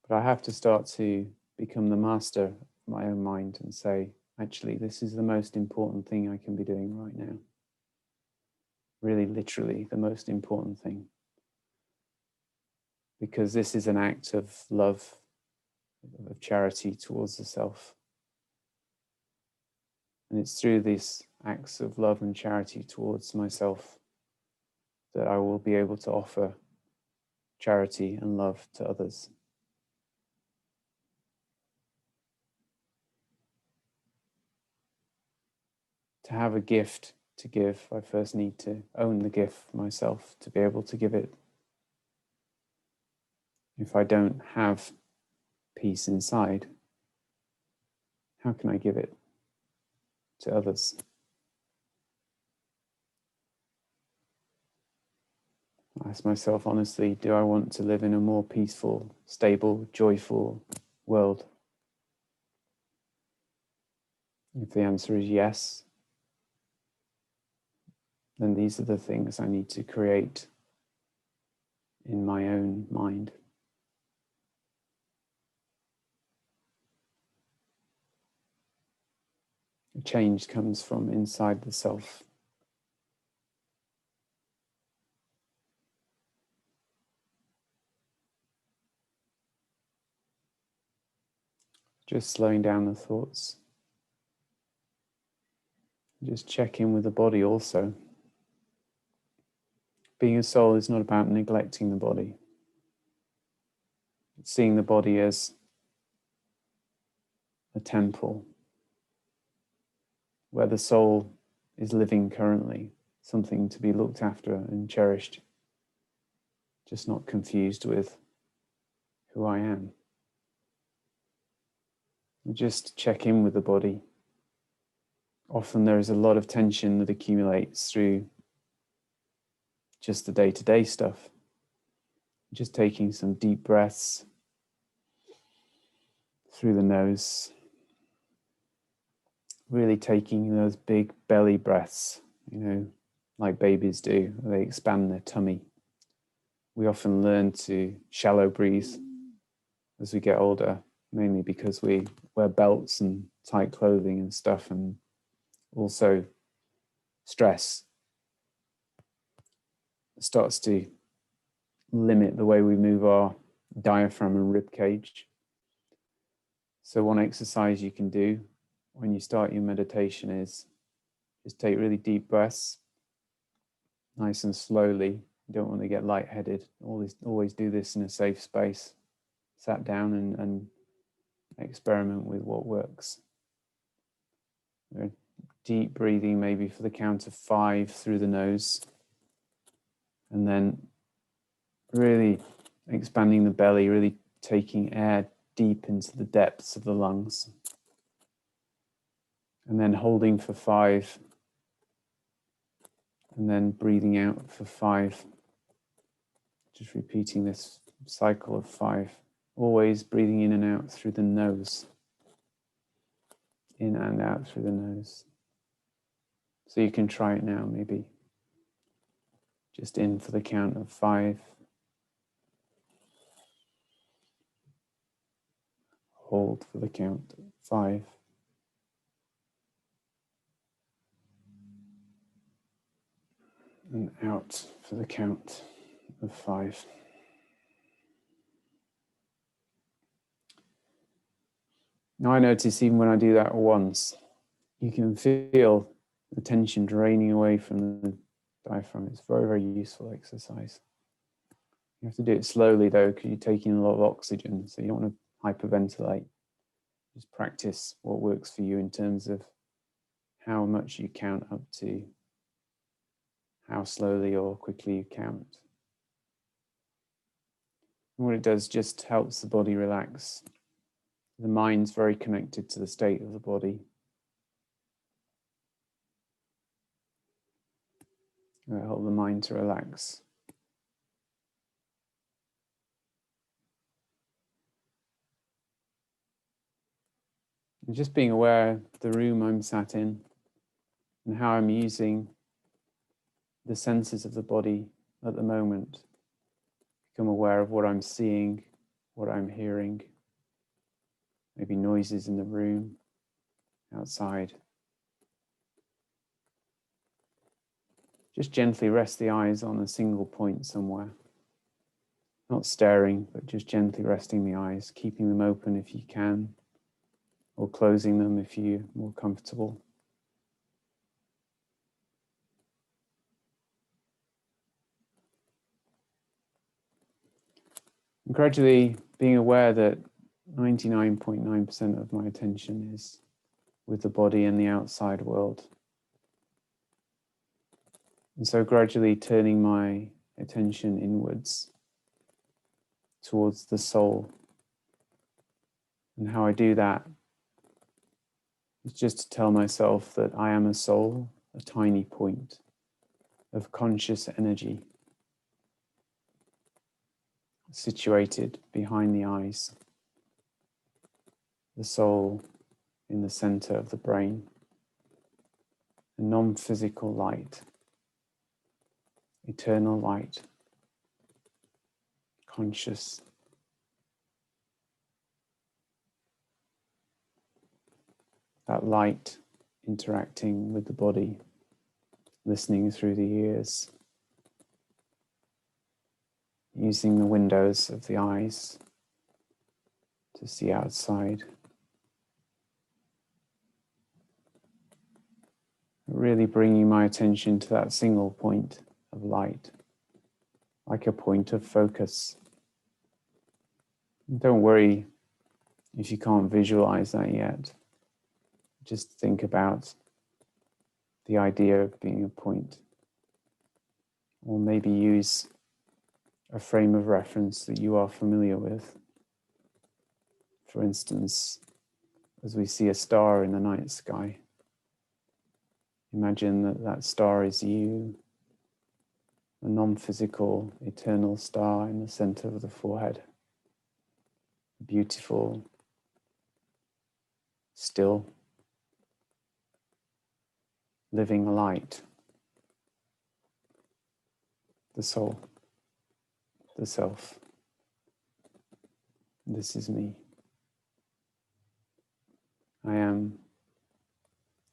Speaker 1: but I have to start to become the master of my own mind and say, actually, this is the most important thing I can be doing right now. Really, literally, the most important thing. Because this is an act of love, of charity towards the self. And it's through these acts of love and charity towards myself that I will be able to offer charity and love to others. To have a gift to give, I first need to own the gift myself to be able to give it. If I don't have peace inside, how can I give it to others? I ask myself honestly, do I want to live in a more peaceful, stable, joyful world? If the answer is yes, then these are the things I need to create in my own mind. Change comes from inside the self. Just slowing down the thoughts. Just check in with the body also. Being a soul is not about neglecting the body. It's seeing the body as a temple where the soul is living currently, something to be looked after and cherished, just not confused with who I am. Just check in with the body. Often there is a lot of tension that accumulates through just the day-to-day stuff. Just taking some deep breaths through the nose, really taking those big belly breaths, like babies do. They expand their tummy. We often learn to shallow breathe as we get older, mainly because we wear belts and tight clothing and stuff, and also stress starts to limit the way we move our diaphragm and rib cage. So one exercise you can do when you start your meditation is just take really deep breaths, nice and slowly. You don't want to get lightheaded. Always do this in a safe space. Sat down and experiment with what works. Deep breathing, maybe for the count of 5 through the nose, and then really expanding the belly, really taking air deep into the depths of the lungs, and then holding for 5, and then breathing out for 5. Just repeating this cycle of 5, always breathing in and out through the nose, in and out through the nose. So you can try it now, maybe just in for the count of 5, hold for the count of 5, and out for the count of 5. Now I notice even when I do that once, you can feel the tension draining away from the diaphragm. It's very, very useful exercise. You have to do it slowly though, because you're taking a lot of oxygen, so you don't want to hyperventilate. Just practice what works for you in terms of how much you count up to, how slowly or quickly you count. And what it does just helps the body relax. The mind's very connected to the state of the body. It will help the mind to relax. And just being aware of the room I'm sat in and how I'm using the senses of the body at the moment. Become aware of what I'm seeing, what I'm hearing, maybe noises in the room, outside. Just gently rest the eyes on a single point somewhere. Not staring, but just gently resting the eyes, keeping them open if you can, or closing them if you're more comfortable. And gradually being aware that 99.9% of my attention is with the body and the outside world. And so gradually turning my attention inwards towards the soul. And how I do that is just to tell myself that I am a soul, a tiny point of conscious energy. situated behind the eyes, the soul in the center of the brain, a non-physical light, eternal light, conscious. That light interacting with the body, listening through the ears, using the windows of the eyes to see outside. Really bringing my attention to that single point of light, like a point of focus. Don't worry if you can't visualize that yet. Just think about the idea of being a point. Or maybe use a frame of reference that you are familiar with. For instance, as we see a star in the night sky, imagine that that star is you, a non-physical, eternal star in the center of the forehead. Beautiful, still, living light. The soul, the self. This is me. I am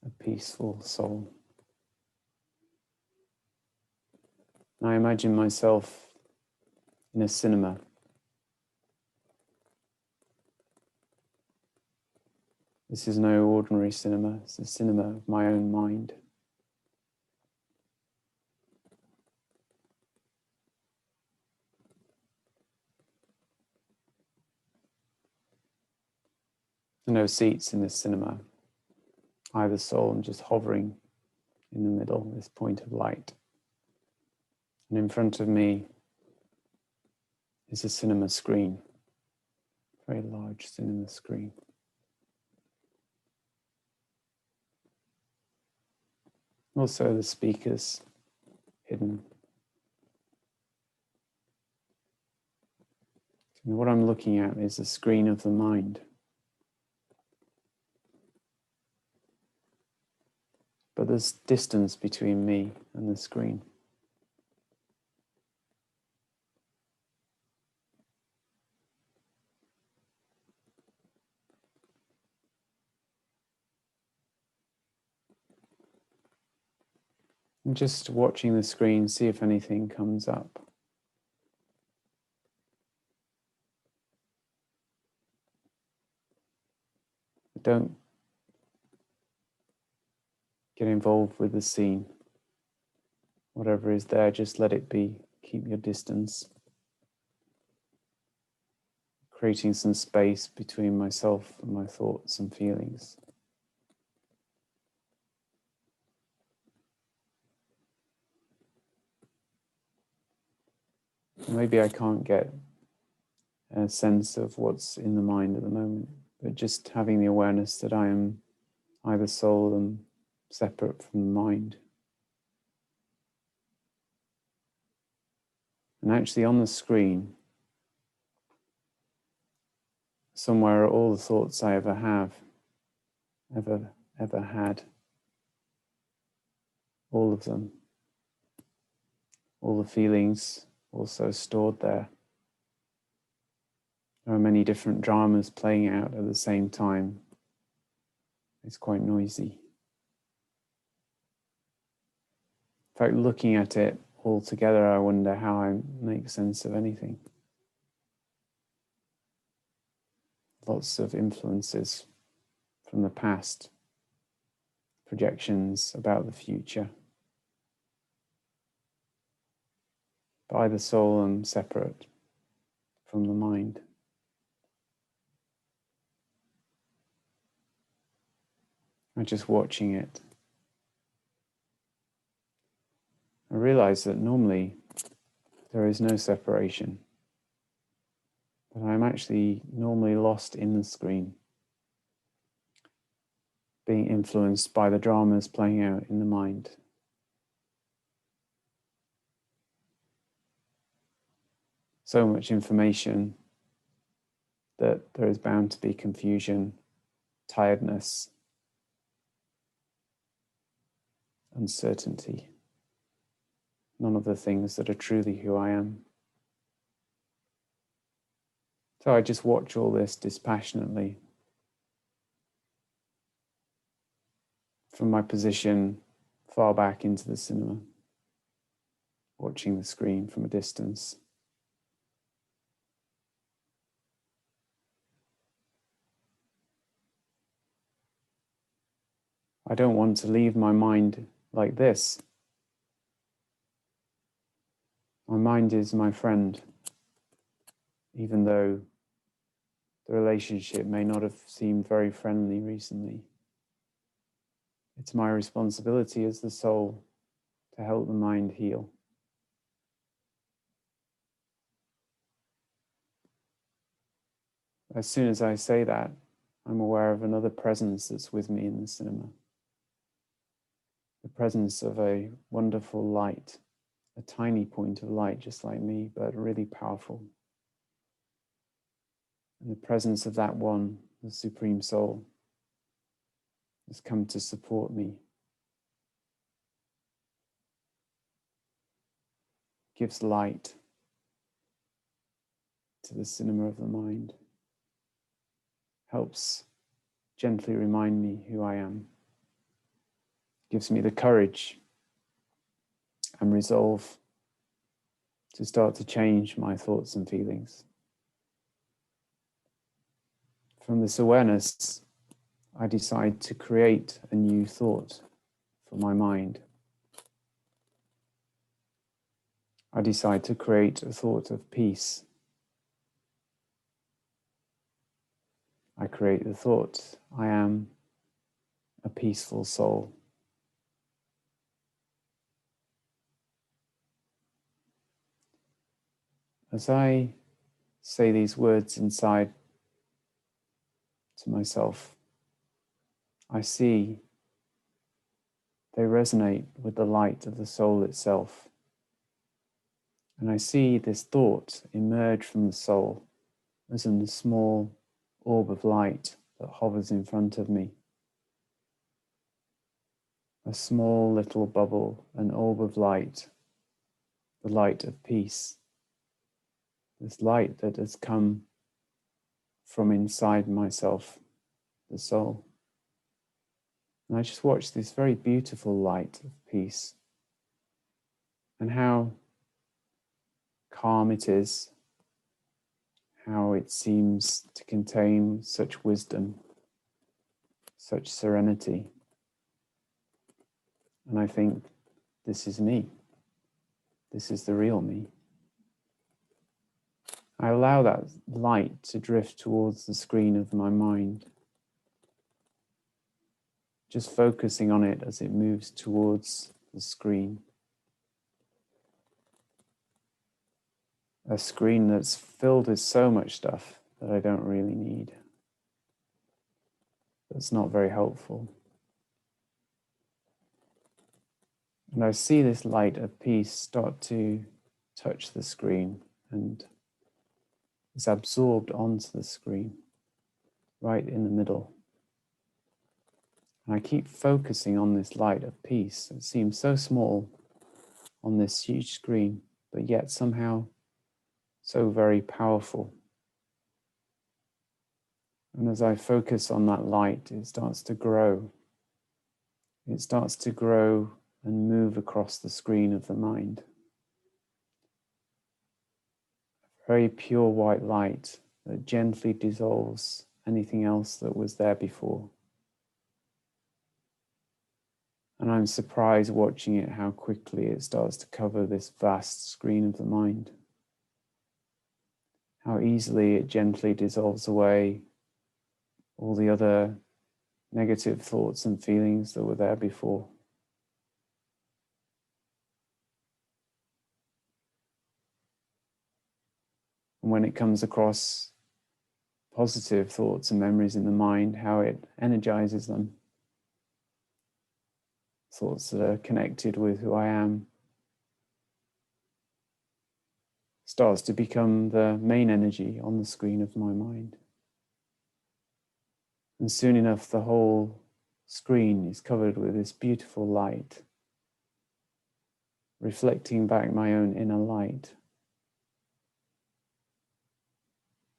Speaker 1: a peaceful soul. I imagine myself in a cinema. This is no ordinary cinema, it's a cinema of my own mind. There are no seats in this cinema, either soul. I'm just hovering in the middle, this point of light. And in front of me is a cinema screen, a very large cinema screen. Also the speakers hidden. And what I'm looking at is the screen of the mind. But there's distance between me and the screen. And just watching the screen, see if anything comes up. Don't get involved with the scene. Whatever is there, just let it be. Keep your distance. Creating some space between myself and my thoughts and feelings. Maybe I can't get a sense of what's in the mind at the moment, but just having the awareness that I am either soul and separate from the mind. And actually on the screen, somewhere are all the thoughts I ever have, ever had. All of them. All the feelings also stored there. There are many different dramas playing out at the same time. It's quite noisy. In fact, looking at it all together, I wonder how I make sense of anything. Lots of influences from the past, projections about the future. By the soul, I'm separate from the mind. I'm just watching it. I realize that normally there is no separation, but I'm actually normally lost in the screen, being influenced by the dramas playing out in the mind. so much information that there is bound to be confusion, tiredness, uncertainty. None of the things that are truly who I am. So I just watch all this dispassionately from my position far back into the cinema, watching the screen from a distance. I don't want to leave my mind like this. My mind is my friend, even though the relationship may not have seemed very friendly recently. It's my responsibility as the soul to help the mind heal. As soon as I say that, I'm aware of another presence that's with me in the cinema. The presence of a wonderful light, a tiny point of light just like me, but really powerful. And the presence of that one, the Supreme Soul, has come to support me. Gives light to the cinema of the mind. Helps gently remind me who I am. Gives me the courage and resolve to start to change my thoughts and feelings. From this awareness, I decide to create a new thought for my mind. I decide to create a thought of peace. I create the thought, I am a peaceful soul. As I say these words inside to myself, I see they resonate with the light of the soul itself. And I see this thought emerge from the soul as in a small orb of light that hovers in front of me. A small little bubble, an orb of light, the light of peace. This light that has come from inside myself, the soul. And I just watch this very beautiful light of peace and how calm it is, how it seems to contain such wisdom, such serenity. And I think, this is me. This is the real me. I allow that light to drift towards the screen of my mind, just focusing on it as it moves towards the screen. A screen that's filled with so much stuff that I don't really need. That's not very helpful. And I see this light of peace start to touch the screen and is absorbed onto the screen, right in the middle. And I keep focusing on this light of peace. It seems so small on this huge screen, but yet somehow so very powerful. And as I focus on that light, it starts to grow. It starts to grow and move across the screen of the mind. A very pure white light that gently dissolves anything else that was there before. And I'm surprised watching it how quickly it starts to cover this vast screen of the mind. How easily it gently dissolves away all the other negative thoughts and feelings that were there before. And when it comes across positive thoughts and memories in the mind, how it energizes them. Thoughts that are connected with who I am. starts to become the main energy on the screen of my mind. And soon enough, the whole screen is covered with this beautiful light, reflecting back my own inner light.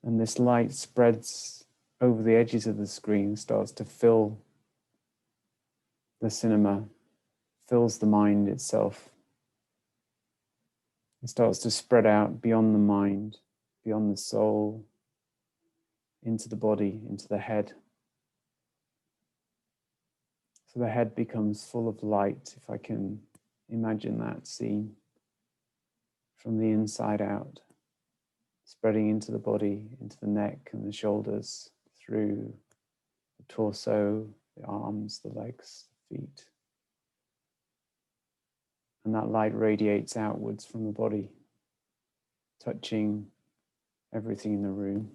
Speaker 1: And this light spreads over the edges of the screen, starts to fill the cinema, fills the mind itself. It starts to spread out beyond the mind, beyond the soul, into the body, into the head. So the head becomes full of light, if I can imagine that scene, from the inside out, spreading into the body, into the neck and the shoulders, through the torso, the arms, the legs, the feet. And that light radiates outwards from the body, touching everything in the room,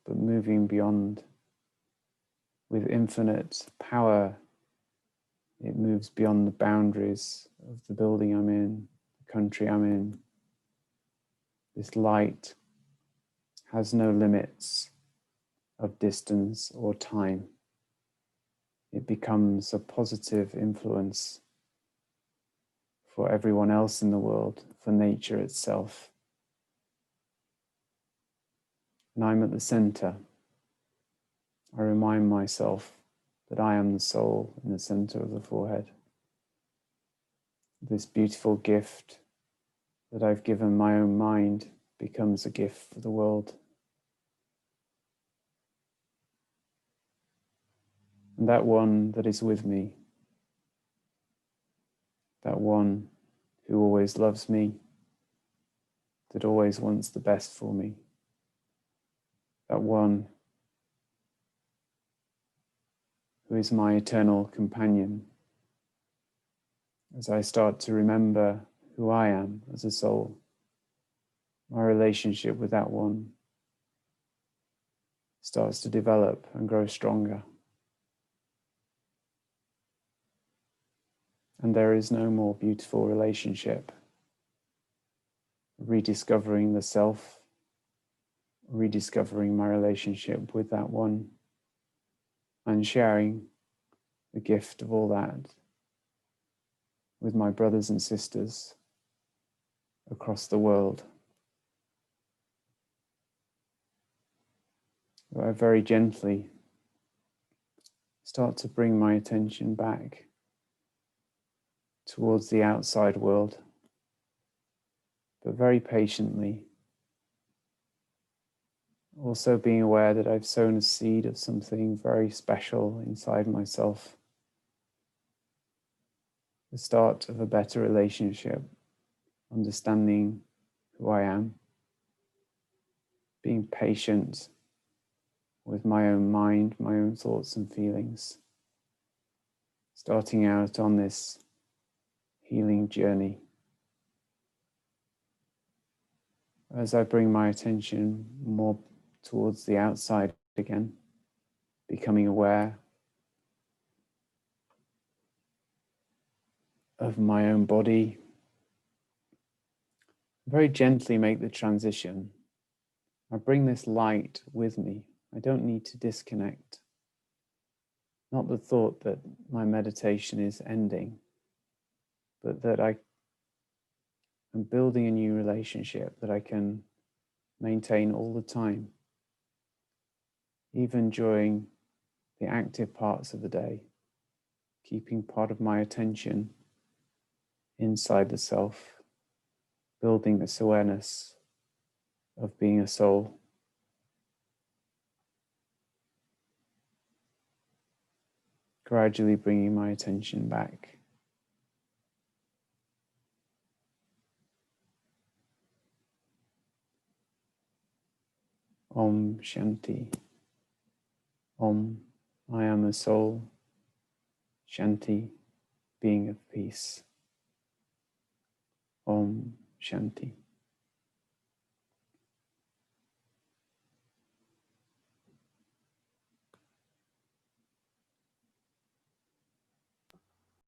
Speaker 1: but moving beyond with infinite power. It moves beyond the boundaries of the building I'm in, the country I'm in. This light has no limits of distance or time. It becomes a positive influence for everyone else in the world, for nature itself. And I'm at the center. I remind myself that I am the soul in the center of the forehead. This beautiful gift that I've given my own mind becomes a gift for the world. And that one that is with me, that one who always loves me, that always wants the best for me, that one who is my eternal companion, as I start to remember who I am as a soul, my relationship with that one starts to develop and grow stronger. And there is no more beautiful relationship. Rediscovering the self, rediscovering my relationship with that one, and sharing the gift of all that with my brothers and sisters across the world. I very gently start to bring my attention back towards the outside world, but very patiently, also being aware that I've sown a seed of something very special inside myself, the start of a better relationship, understanding who I am, being patient with my own mind, my own thoughts and feelings, starting out on this healing journey. As I bring my attention more towards the outside again, becoming aware of my own body, very gently make the transition. I bring this light with me. I don't need to disconnect. Not the thought that my meditation is ending, but that I am building a new relationship that I can maintain all the time, even during the active parts of the day, keeping part of my attention inside the self, building this awareness of being a soul. Gradually bringing my attention back. Om Shanti. Om, I am a soul. Shanti, being of peace. Om Shanti.